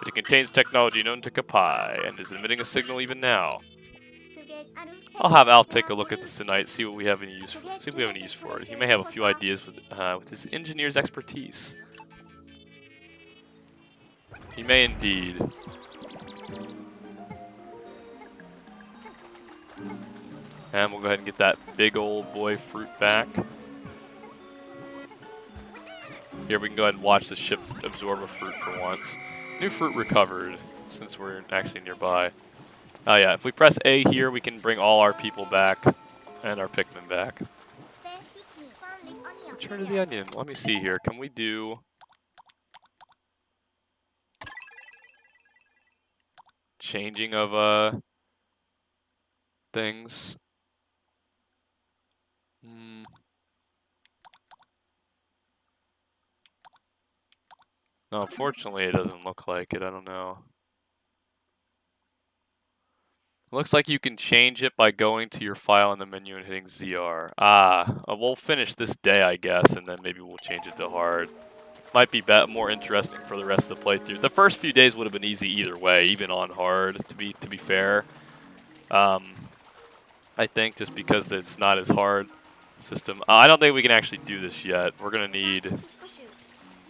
It contains technology known to Kapai and is emitting a signal even now. I'll have Alph take a look at this tonight, see what we have any use for. See if we have any use for it. He may have a few ideas with his engineer's expertise. He may indeed. And we'll go ahead and get that big old boy fruit back. Here we can go ahead and watch the ship absorb a fruit for once. New fruit recovered, since we're actually nearby. Oh yeah, if we press A here, we can bring all our people back and our Pikmin back. Return to the onion. Let me see here. Can we do changing of things? No, unfortunately it doesn't look like it. I don't know. Looks like you can change it by going to your file in the menu and hitting ZR. We'll finish this day, I guess, and then maybe we'll change it to hard. Might be more interesting for the rest of the playthrough. The first few days would have been easy either way, even on hard, to be fair. I think just because it's not as hard system. I don't think we can actually do this yet. We're gonna need.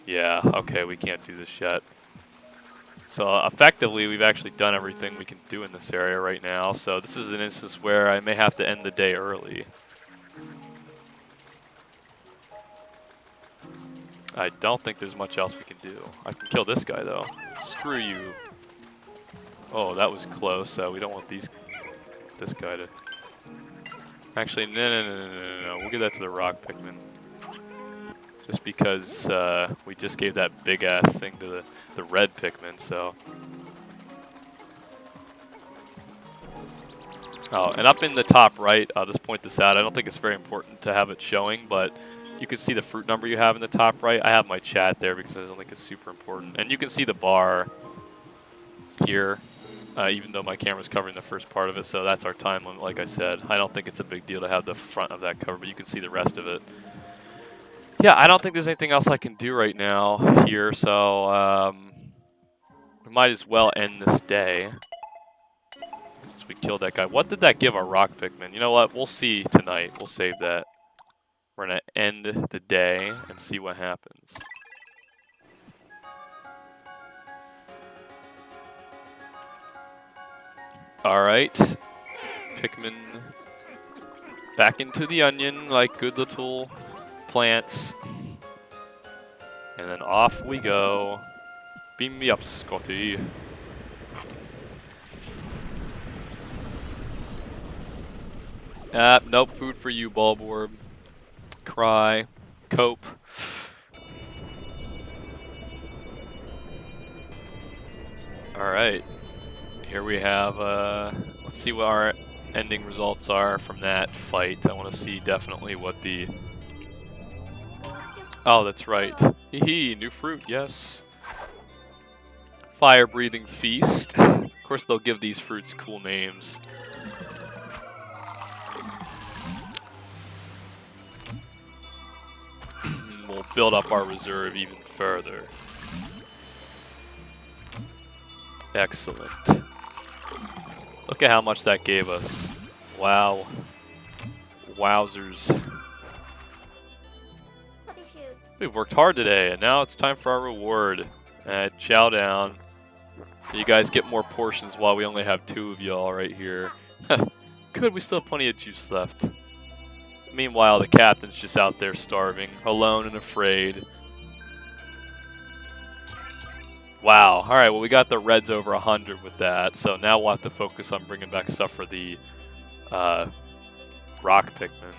Yeah, okay, we can't do this yet. So effectively, we've actually done everything we can do in this area right now. So this is an instance where I may have to end the day early. I don't think there's much else we can do. I can kill this guy though. Screw you. Oh, that was close. We don't want this guy to. Actually, no. We'll give that to the rock Pikmin. Just because we just gave that big ass thing to the red Pikmin, so. Oh, and up in the top right, I'll just point this out. I don't think it's very important to have it showing, but you can see the fruit number you have in the top right. I have my chat there because I don't think it's super important. And you can see the bar here, even though my camera's covering the first part of it, so that's our time limit, like I said. I don't think it's a big deal to have the front of that covered, but you can see the rest of it. Yeah, I don't think there's anything else I can do right now here, so we might as well end this day since we killed that guy. What did that give our rock Pikmin? You know what? We'll see tonight. We'll save that. We're going to end the day and see what happens. Alright. Pikmin back into the onion like good little plants. And then off we go. Beam me up, Scotty. Nope, food for you, Bulborb. Cry. Cope. Alright. Here we have, let's see what our ending results are from that fight. I want to see definitely what the... Oh, that's right. Hee, new fruit, yes. Fire-breathing feast. Of course, they'll give these fruits cool names. We'll build up our reserve even further. Excellent. Look at how much that gave us. Wow. Wowzers. We've worked hard today, and now it's time for our reward. Chow down. You guys get more portions while we only have 2 of y'all right here. Good, we still have plenty of juice left. Meanwhile, the captain's just out there starving, alone and afraid. Wow. Alright, well we got the reds over 100 with that, so now we'll have to focus on bringing back stuff for the rock Pikmin.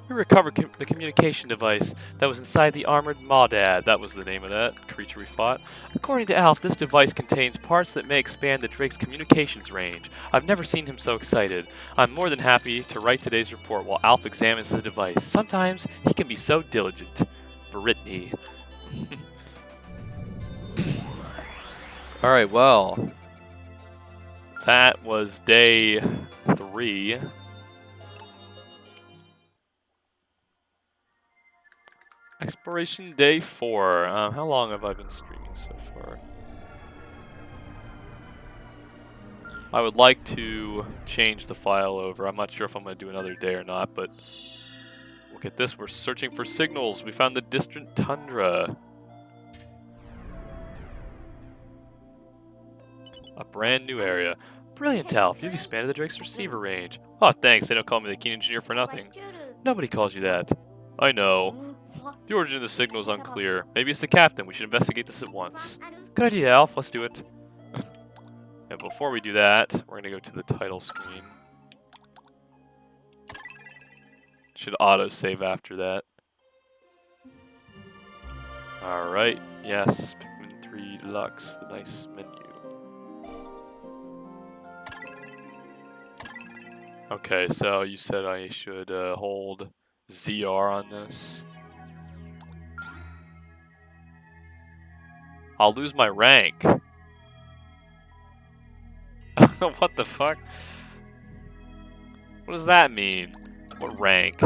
We recovered the communication device that was inside the armored Maudad. That was the name of that creature we fought. According to Alph, this device contains parts that may expand the Drake's communications range. I've never seen him so excited. I'm more than happy to write today's report while Alph examines the device. Sometimes he can be so diligent. Brittany. Alright, well. That was day 3. Exploration day 4. How long have I been streaming so far? I would like to change the file over. I'm not sure if I'm going to do another day or not, but look at this. We're searching for signals. We found the distant Tundra. A brand new area. Brilliant, Alph. You've expanded the Drake's receiver range. Oh, thanks. They don't call me the keen engineer for nothing. Nobody calls you that. I know. The origin of the signal is unclear. Maybe it's the captain. We should investigate this at once. Good idea, Alph. Let's do it. And before we do that, we're going to go to the title screen. Should auto-save after that. Alright. Yes. Pikmin 3 Deluxe. The nice menu. Okay, so you said I should hold ZR on this. I'll lose my rank. What the fuck? What does that mean? What rank?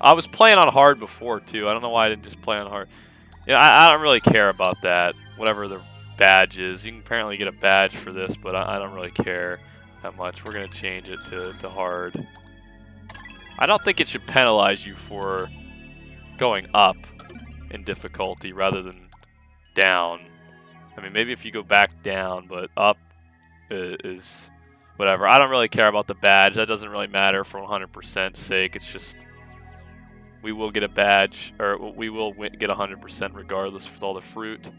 I was playing on hard before too. I don't know why I didn't just play on hard. Yeah, I don't really care about that. Whatever the badge is. You can apparently get a badge for this, but I don't really care that much. We're going to change it to hard. I don't think it should penalize you for going up in difficulty rather than down. I mean, maybe if you go back down, but up is whatever. I don't really care about the badge. That doesn't really matter for 100% sake. It's just we will get a badge, or we will get 100% regardless with all the fruit.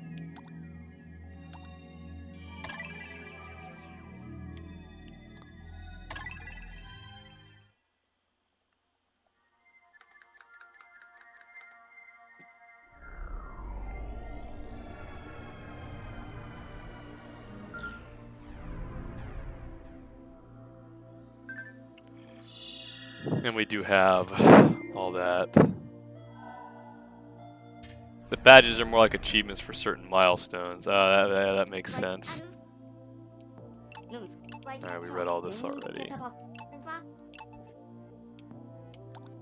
And we do have all that. The badges are more like achievements for certain milestones. That makes sense. Alright, we read all this already.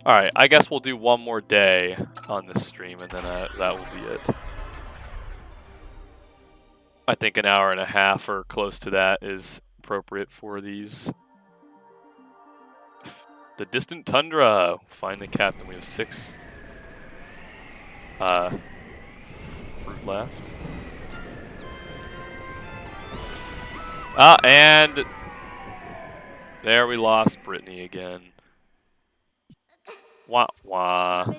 Alright, I guess we'll do one more day on this stream, and then that will be it. I think an hour and a half or close to that is appropriate for these. The distant Tundra. Find the captain. We have 6 fruit left. And there we lost Brittany again. Wah wah.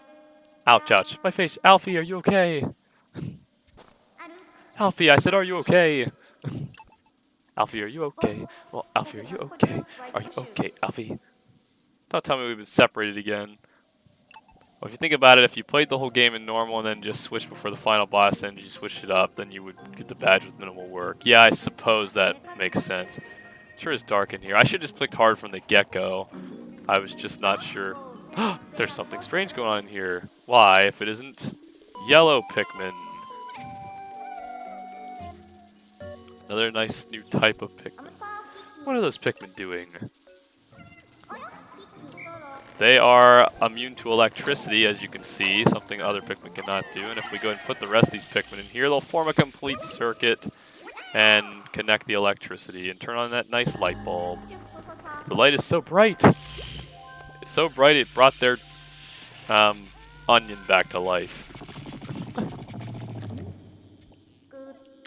Ouch, ouch. My face. Alfie, are you okay? Alfie, I said, are you okay? Alfie, are you okay? Well, Alfie, are you okay? Are you okay, Alfie? Don't tell me we've been separated again. Well, if you think about it, if you played the whole game in normal and then just switched before the final boss and you switched it up, then you would get the badge with minimal work. Yeah, I suppose that makes sense. Sure is dark in here. I should have just clicked hard from the get-go. I was just not sure. There's something strange going on in here. Why, if it isn't yellow Pikmin? Another nice new type of Pikmin. What are those Pikmin doing? They are immune to electricity, as you can see, something other Pikmin cannot do. And if we go and put the rest of these Pikmin in here, they'll form a complete circuit and connect the electricity and turn on that nice light bulb. The light is so bright. It's so bright it brought their onion back to life.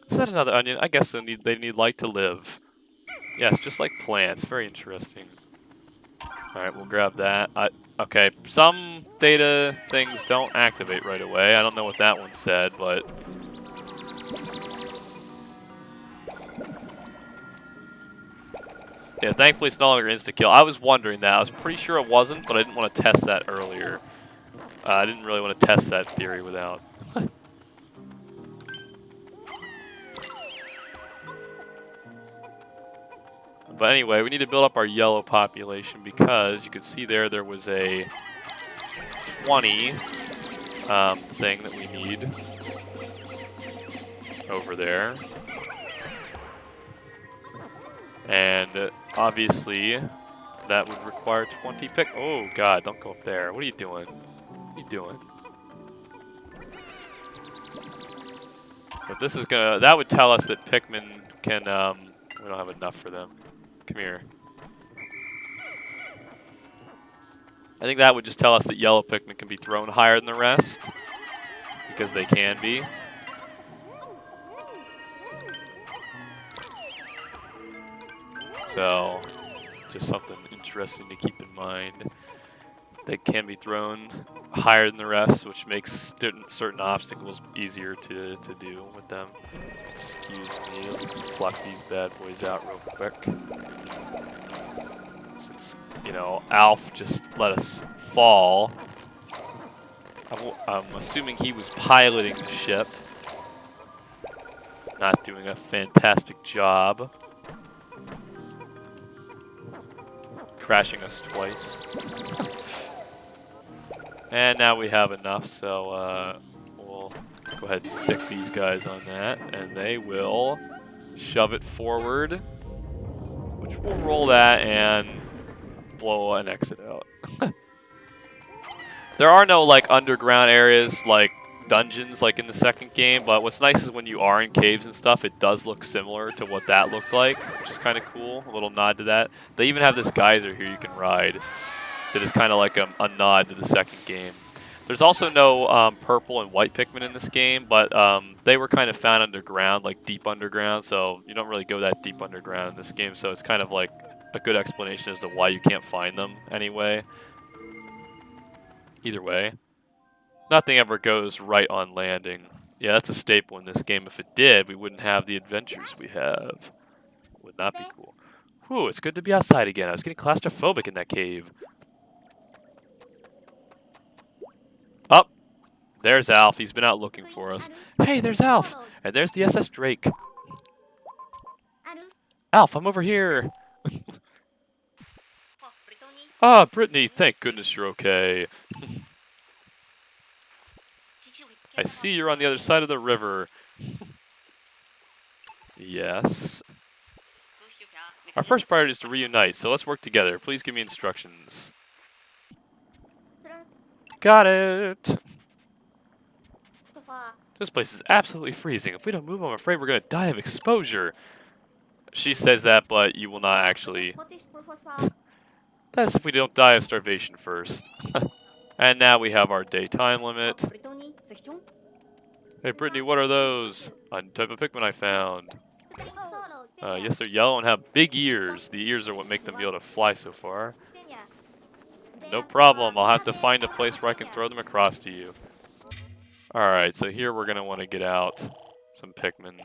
Is that another onion? I guess they need light to live. Yes, just like plants. Very interesting. Alright, we'll grab that. Okay, some data things don't activate right away. I don't know what that one said, but... Yeah, thankfully it's no longer insta-kill. I was wondering that. I was pretty sure it wasn't, but I didn't want to test that earlier. I didn't really want to test that theory without. But anyway, we need to build up our yellow population because you can see there was a 20 thing that we need over there. And obviously that would require 20 pick. Oh god, don't go up there. What are you doing? What are you doing? But this is gonna, that would tell us that Pikmin can, we don't have enough for them. Come here. I think that would just tell us that yellow Pikmin can be thrown higher than the rest. Because they can be. So, just something interesting to keep in mind. They can be thrown higher than the rest, which makes certain obstacles easier to do with them. Excuse me, let's pluck these bad boys out real quick. Since, you know, Alph just let us fall. I'm assuming he was piloting the ship. Not doing a fantastic job. Crashing us twice. And now we have enough, so we'll go ahead and sick these guys on that, and they will shove it forward, which will roll that and blow an exit out. There are no like underground areas like dungeons like in the second game, but what's nice is when you are in caves and stuff, it does look similar to what that looked like, which is kind of cool. A little nod to that. They even have this geyser here you can ride that is kind of like a nod to the second game. There's also no purple and white Pikmin in this game, but they were kind of found underground, like deep underground, so you don't really go that deep underground in this game, so it's kind of like a good explanation as to why you can't find them anyway. Either way, nothing ever goes right on landing. Yeah, that's a staple in this game. If it did, we wouldn't have the adventures we have. Would not be cool. Whew, it's good to be outside again. I was getting claustrophobic in that cave. Up. There's Alph. He's been out looking for us. Hey, there's Alph. And there's the SS Drake. Alph, I'm over here. Ah, Brittany, thank goodness you're okay. I see you're on the other side of the river. Yes. Our first priority is to reunite, so let's work together. Please give me instructions. Got it. This place is absolutely freezing. If we don't move, I'm afraid we're going to die of exposure. She says that, but you will not actually. That's if we don't die of starvation first. And now we have our day time limit. Hey, Brittany, what are those? A type of Pikmin I found. Yes, they're yellow and have big ears. The ears are what make them be able to fly so far. No problem. I'll have to find a place where I can throw them across to you. Alright, so here we're going to want to get out some Pikmin.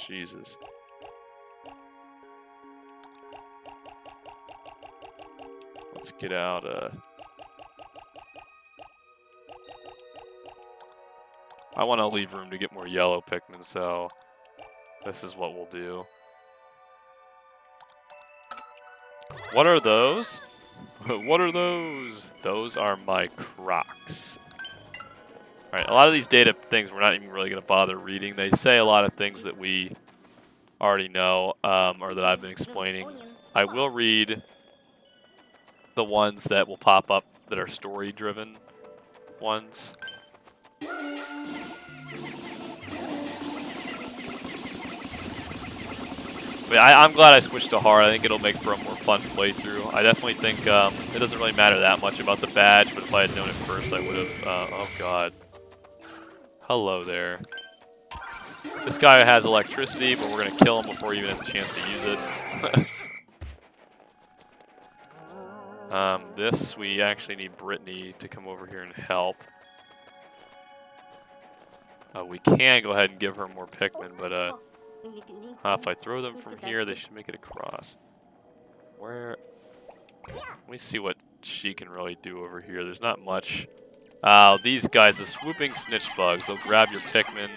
Jesus. Let's get out I want to leave room to get more yellow Pikmin, so this is what we'll do. What are those? What are those? Those are my Crocs. Alright, a lot of these data things we're not even really going to bother reading. They say a lot of things that we already know, or that I've been explaining. I will read the ones that will pop up that are story-driven ones. But I'm glad I switched to hard. I think it'll make for a more fun playthrough. I definitely think it doesn't really matter that much about the badge, but if I had known it first, I would have. Oh god. Hello there. This guy has electricity, but we're gonna kill him before he even has a chance to use it. This we actually need Brittany to come over here and help. We can go ahead and give her more Pikmin, but if I throw them from here, they should make it across. Where? Let me see what she can really do over here. There's not much. These guys, the swooping snitch bugs, they'll grab your Pikmin.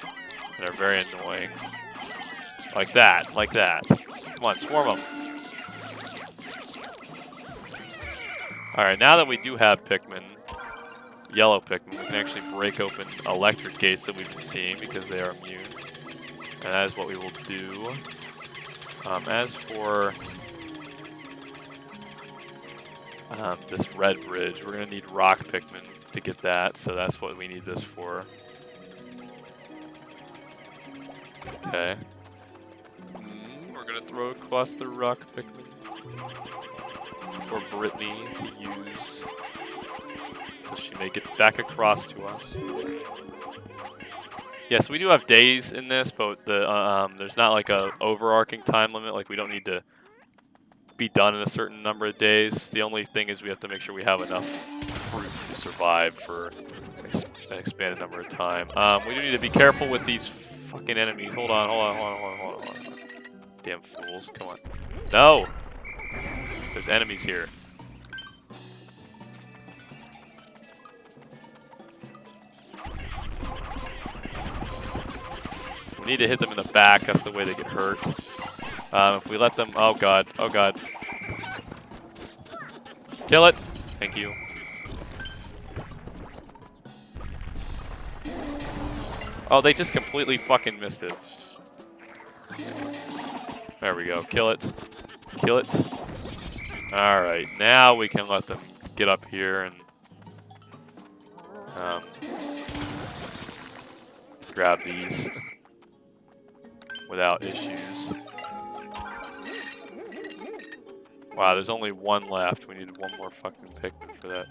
And they're very annoying. Like that, like that. Come on, swarm them. Alright, now that we do have Pikmin, yellow Pikmin, we can actually break open electric gates that we've been seeing because they are immune. And that is what we will do. As for this red bridge, we're going to need rock Pikmin to get that, so that's what we need this for. Okay. We're going to throw across the rock Pikmin for Brittany to use so she may get back across to us. Yes, we do have days in this, but there's not like a overarching time limit. Like we don't need to be done in a certain number of days. The only thing is we have to make sure we have enough fruit to survive for an expanded number of time. We do need to be careful with these fucking enemies. Hold on. Damn fools! Come on. No, there's enemies here. We need to hit them in the back. That's the way they get hurt. If we let them... Oh, God. Oh, God. Kill it. Thank you. Oh, they just completely fucking missed it. There we go. Kill it. Kill it. Alright. Now we can let them get up here and... grab these without issues. Wow, there's only one left. We need one more fucking Pikmin for that.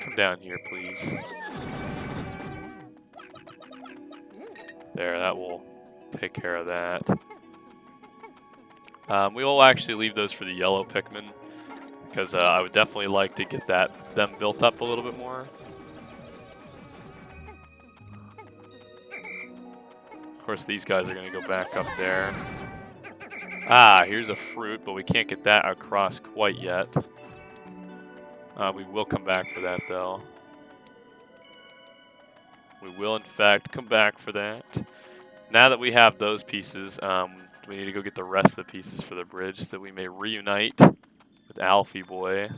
Come down here, please. There, that will take care of that. We will actually leave those for the yellow Pikmin because I would definitely like to get them built up a little bit more. Of course, these guys are going to go back up there. Ah, here's a fruit, but we can't get that across quite yet. We will come back for that, though. We will, in fact, come back for that. Now that we have those pieces, we need to go get the rest of the pieces for the bridge so that we may reunite with Alfie boy.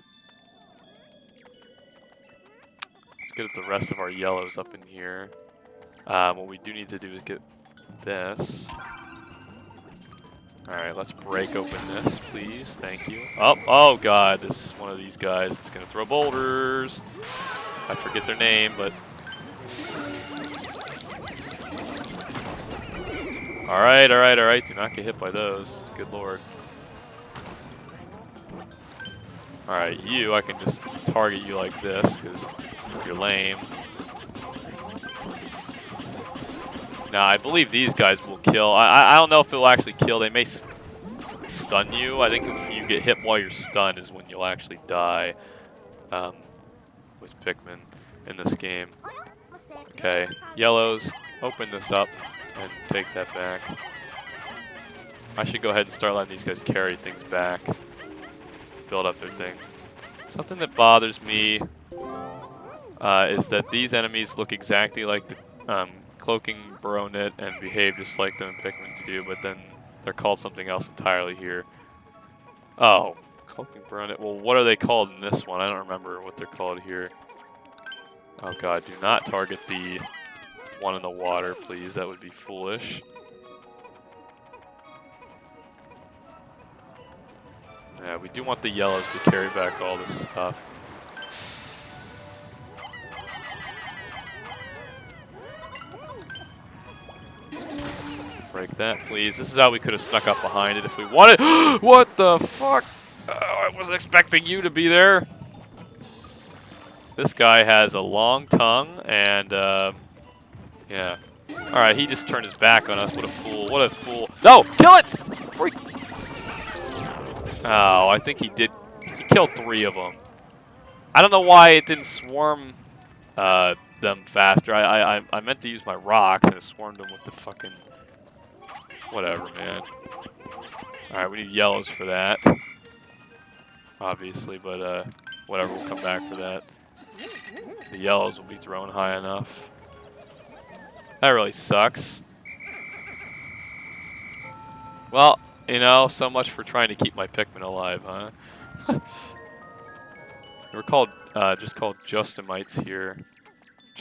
Let's get the rest of our yellows up in here. What we do need to do is get this. Alright, let's break open this, please. Thank you. Oh God, this is one of these guys that's gonna throw boulders. I forget their name, but... Alright. Do not get hit by those. Good lord. Alright, you, I can just target you like this, because you're lame. Nah, I believe these guys will kill. I don't know if it'll actually kill. They may stun you. I think if you get hit while you're stunned is when you'll actually die with Pikmin in this game. Okay, yellows, open this up and take that back. I should go ahead and start letting these guys carry things back. Build up their thing. Something that bothers me is that these enemies look exactly like the Cloaking Baronet and behave just like them in Pikmin 2, but then they're called something else entirely here. Oh, Cloaking Baronet. Well, what are they called in this one? I don't remember what they're called here. Oh God, do not target the one in the water, please. That would be foolish. Yeah, we do want the yellows to carry back all this stuff. Break that, please. This is how we could have snuck up behind it if we wanted. What the fuck? I wasn't expecting you to be there. This guy has a long tongue, and yeah. All right, he just turned his back on us. What a fool! What a fool! No, kill it! Before he... Oh, I think he did. He killed 3 of them. I don't know why it didn't swarm them faster. I meant to use my rocks and it swarmed them with the fucking... Whatever, man. Alright, we need yellows for that. Obviously, but whatever, we'll come back for that. The yellows will be thrown high enough. That really sucks. Well, you know, so much for trying to keep my Pikmin alive, huh? We're called, just called Justamites here.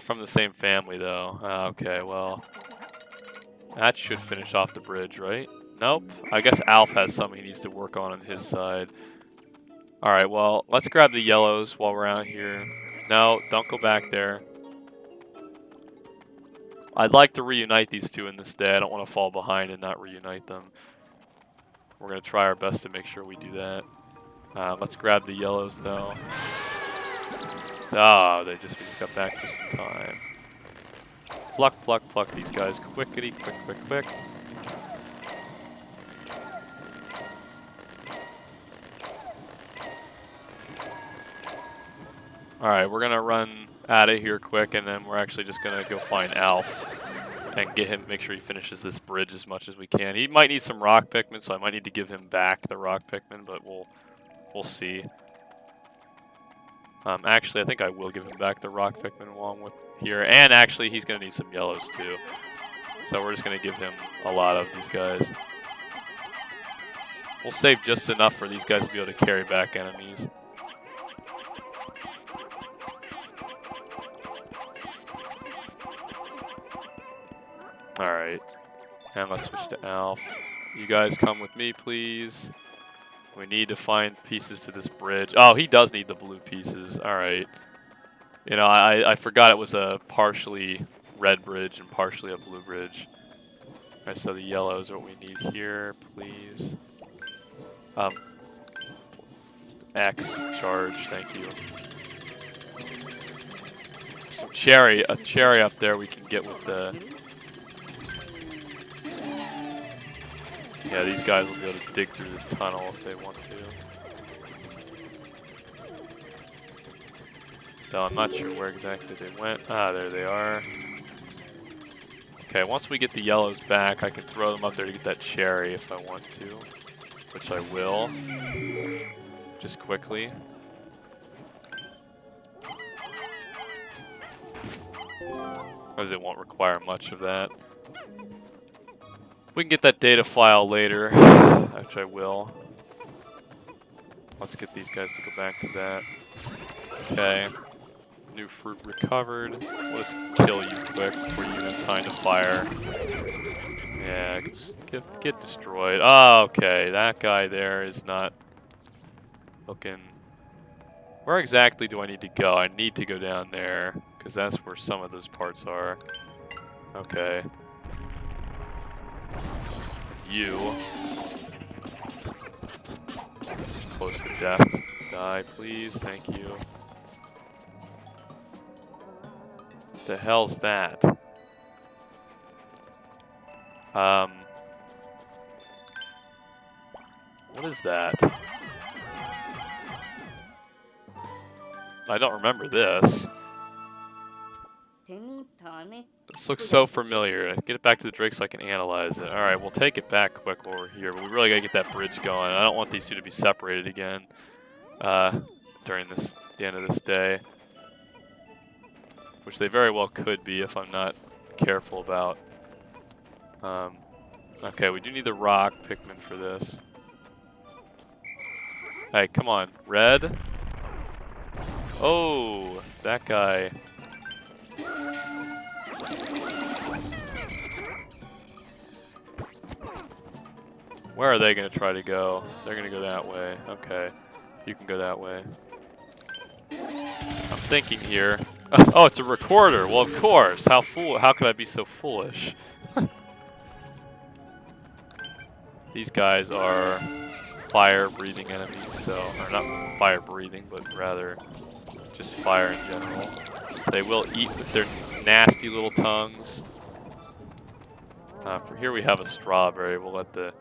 From the same family, though. Okay, well. That should finish off the bridge, right? Nope. I guess Alph has something he needs to work on his side. Alright, well, let's grab the yellows while we're out here. No, don't go back there. I'd like to reunite these two in this day. I don't want to fall behind and not reunite them. We're going to try our best to make sure we do that. Let's grab the yellows, though. Ah, we just got back just in time. Pluck, pluck, pluck these guys. Quickity, quick, quick, quick. Alright, we're gonna run out of here quick, and then we're actually just gonna go find Alph and get him, make sure he finishes this bridge as much as we can. He might need some rock Pikmin, so I might need to give him back the rock Pikmin, but we'll see. Actually, I think I will give him back the rock Pikmin along with here, and actually he's gonna need some yellows too. So we're just gonna give him a lot of these guys. We'll save just enough for these guys to be able to carry back enemies. Alright, and let's switch to Alph. You guys come with me, please. We need to find pieces to this bridge. Oh, he does need the blue pieces. Alright. You know, I forgot it was a partially red bridge and partially a blue bridge. Alright, so the yellows are what we need here, please. X, charge, thank you. Some cherry, a cherry up there we can get with the... Yeah, these guys will be able to dig through this tunnel if they want to. Though I'm not sure where exactly they went. Ah, there they are. Okay, once we get the yellows back, I can throw them up there to get that cherry if I want to. Which I will. Just quickly. Because it won't require much of that. We can get that data file later, which I will. Let's get these guys to go back to that. Okay. New fruit recovered. We'll just kill you quick before you even have time to fire. Yeah, get destroyed. Oh, okay. That guy there is not looking... Where exactly do I need to go? I need to go down there, because that's where some of those parts are. Okay. You. Close to death. Die, please. Thank you. The hell's that? What is that? I don't remember this. This looks so familiar. Get it back to the Drake so I can analyze it. Alright, we'll take it back quick while we're here. But we really gotta get that bridge going. I don't want these two to be separated again during the end of this day. Which they very well could be if I'm not careful about. Okay, we do need the rock Pikmin for this. Hey, come on. Red. Oh, that guy. Where are they going to try to go? They're going to go that way. Okay. You can go that way. I'm thinking here. Oh, it's a recorder. Well, of course. How could I be so foolish? These guys are fire-breathing enemies, so... Or not fire-breathing, but rather just fire in general. They will eat with their nasty little tongues. For here we have a strawberry. We'll let the...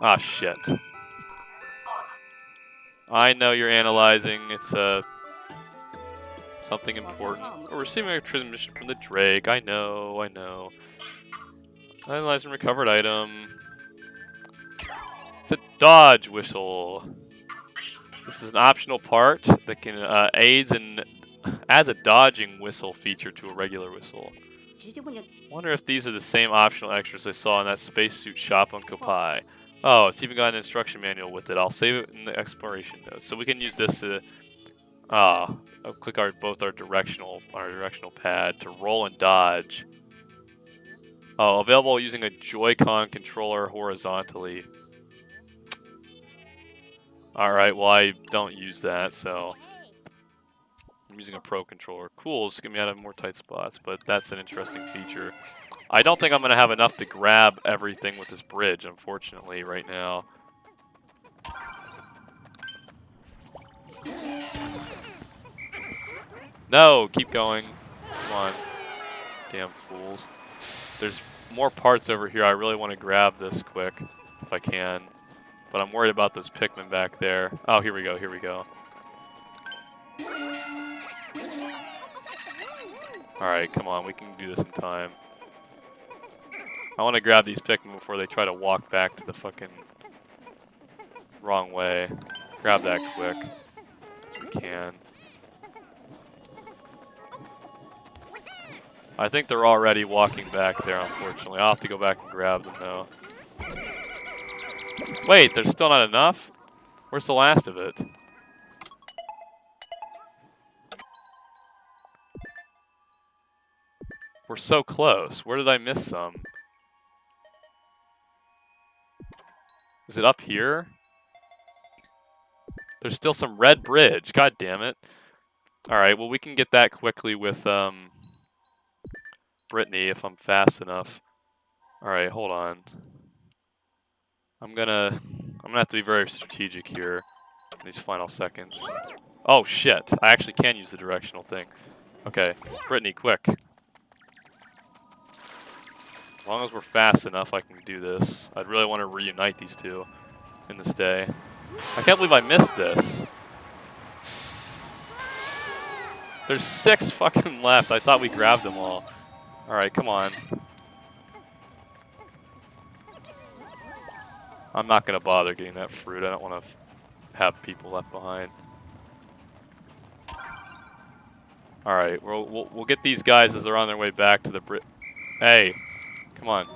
Ah, shit. I know you're analyzing. It's a... Something important. We're receiving a transmission from the Drake. I know, I know. Analyze and recovered item. It's a dodge whistle. This is an optional part that can aids in adds a dodging whistle feature to a regular whistle. Wonder if these are the same optional extras I saw in that spacesuit shop on Kopai. Oh, it's even got an instruction manual with it. I'll save it in the exploration notes. So we can use this to I'll click both our directional pad to roll and dodge. Oh, available using a Joy-Con controller horizontally. Alright, well I don't use that, so I'm using a Pro controller. Cool, it's gonna get me out of more tight spots, but that's an interesting feature. I don't think I'm gonna have enough to grab everything with this bridge, unfortunately, right now. No, keep going. Come on. Damn fools. There's more parts over here. I really want to grab this quick, if I can. But I'm worried about those Pikmin back there. Oh, here we go, here we go. Alright, come on, we can do this in time. I want to grab these Pikmin before they try to walk back to the fucking wrong way. Grab that quick, as we can. I think they're already walking back there, unfortunately. I'll have to go back and grab them, though. Wait, there's still not enough? Where's the last of it? We're so close. Where did I miss some? Is it up here? There's still some red bridge. God damn it. Alright, well we can get that quickly with Brittany if I'm fast enough. Alright, hold on. I'm gonna have to be very strategic here in these final seconds. Oh shit, I actually can use the directional thing. Okay, Brittany, quick. As long as we're fast enough, I can do this. I'd really want to reunite these two in this day. I can't believe I missed this. There's 6 fucking left. I thought we grabbed them all. Alright, come on. I'm not going to bother getting that fruit. I don't want to have people left behind. Alright, we'll get these guys as they're on their way back to the Hey, come on.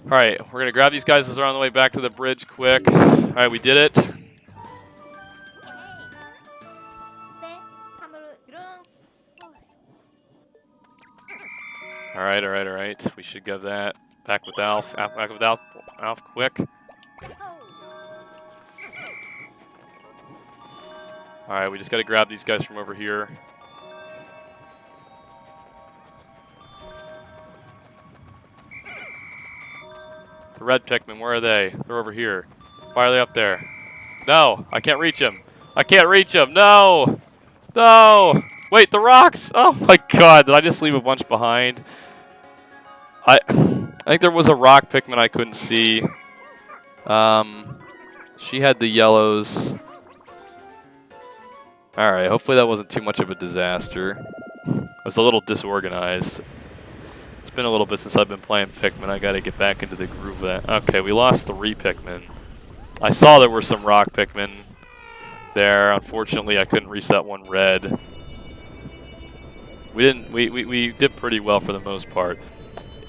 Alright, we're going to grab these guys as they're on the way back to the bridge quick. Alright, we did it. Alright. We should get that. Back with Alph. Back with Alph quick. Alright, we just got to grab these guys from over here. The red Pikmin, where are they? They're over here. Why are they up there? No, I can't reach them. I can't reach them. No! No! Wait, the rocks! Oh my god, did I just leave a bunch behind? I think there was a rock Pikmin I couldn't see. She had the yellows. Alright, hopefully that wasn't too much of a disaster. I was a little disorganized. It's been a little bit since I've been playing Pikmin. I gotta get back into the groove of that. Okay, we lost 3 Pikmin. I saw there were some rock Pikmin there. Unfortunately, I couldn't reach that one red. We did pretty well for the most part.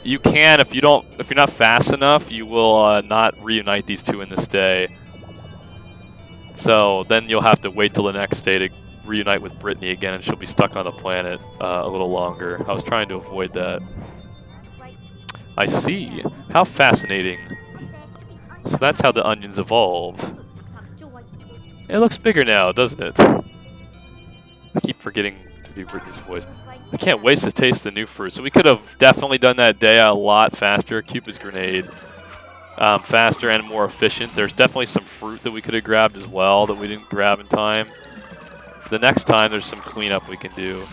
You can, if you're not fast enough, you will not reunite these two in this day. So then you'll have to wait till the next day to reunite with Brittany again, and she'll be stuck on the planet a little longer. I was trying to avoid that. I see. How fascinating. So that's how the onions evolve. It looks bigger now, doesn't it? I keep forgetting to do Brittany's voice. I can't wait to taste the new fruit. So we could have definitely done that day a lot faster. Cupid's grenade. Faster and more efficient. There's definitely some fruit that we could have grabbed as well that we didn't grab in time. The next time there's some cleanup we can do.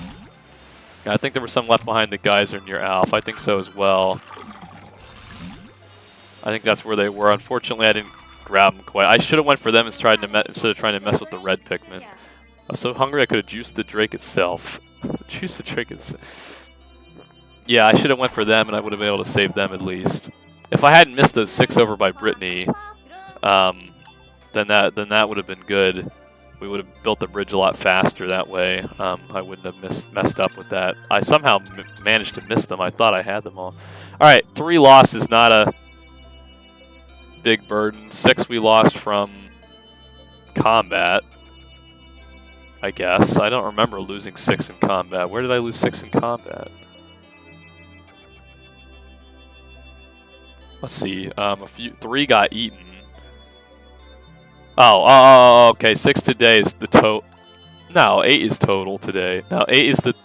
I think there were some left behind the geyser near Alph. I think so as well. I think that's where they were. Unfortunately, I didn't grab them quite. I should have went for them instead of trying to mess with the red Pikmin. I was so hungry I could have juiced the Drake itself. Juiced the Drake itself. Yeah, I should have went for them, and I would have been able to save them at least. If I hadn't missed those 6 over by Brittany, then that would have been good. We would have built the bridge a lot faster that way. I wouldn't have messed up with that. I somehow managed to miss them. I thought I had them all. Alright, 3 loss is not a big burden. 6 we lost from combat, I guess. I don't remember losing 6 in combat. Where did I lose 6 in combat? Let's see. 3 got eaten. Oh, okay. 6 today is the total. No, 8 is total today. No, 8 is the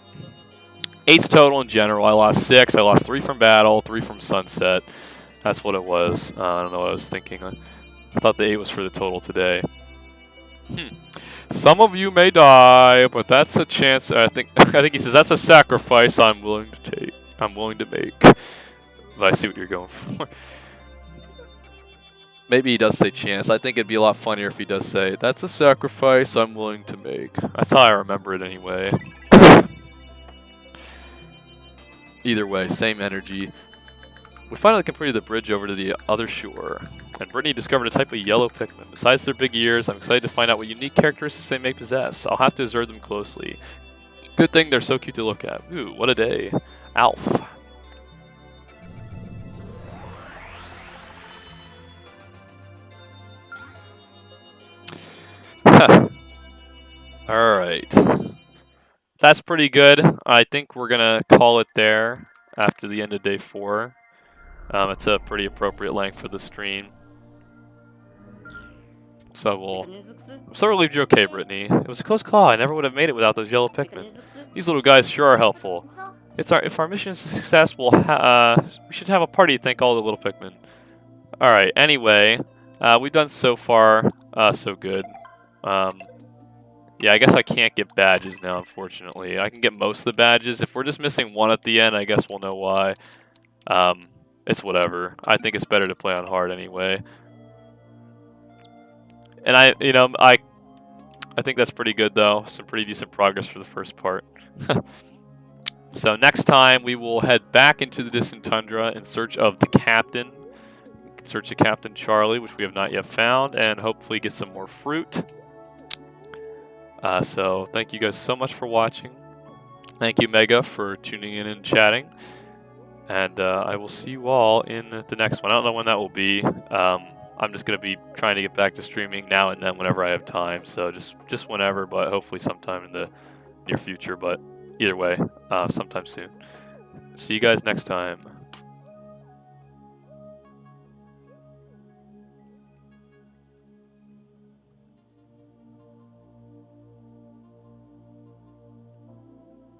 8's total in general. I lost 6. I lost 3 from battle, 3 from sunset. That's what it was. I don't know what I was thinking. I thought the 8 was for the total today. Some of you may die, but that's a chance. I think he says that's a sacrifice I'm willing to take. I'm willing to make. But I see what you're going for. Maybe he does say chance. I think it'd be a lot funnier if he does say, that's a sacrifice I'm willing to make. That's how I remember it anyway. Either way, same energy. We finally completed the bridge over to the other shore, and Brittany discovered a type of yellow Pikmin. Besides their big ears, I'm excited to find out what unique characteristics they may possess. I'll have to observe them closely. Good thing they're so cute to look at. Ooh, what a day. Alph. Alright. That's pretty good. I think we're gonna call it there after the end of day 4. It's a pretty appropriate length for the stream. So I'm so relieved you're okay, Brittany. It was a close call. I never would have made it without those yellow Pikmin. These little guys sure are helpful. If our mission is successful, we should have a party to thank all the little Pikmin. Alright, anyway, we've done so far, so good. Yeah, I guess I can't get badges now, unfortunately. I can get most of the badges. If we're just missing 1 at the end, I guess we'll know why. It's whatever. I think it's better to play on hard anyway. And I think that's pretty good though. Some pretty decent progress for the first part. So next time we will head back into the distant tundra in search of the captain. Search of Captain Charlie, which we have not yet found, and hopefully get some more fruit. So thank you guys so much for watching. Thank you, Mega, for tuning in and chatting. And I will see you all in the next one. I don't know when that will be. I'm just going to be trying to get back to streaming now and then whenever I have time. So just whenever, but hopefully sometime in the near future. But either way, sometime soon. See you guys next time.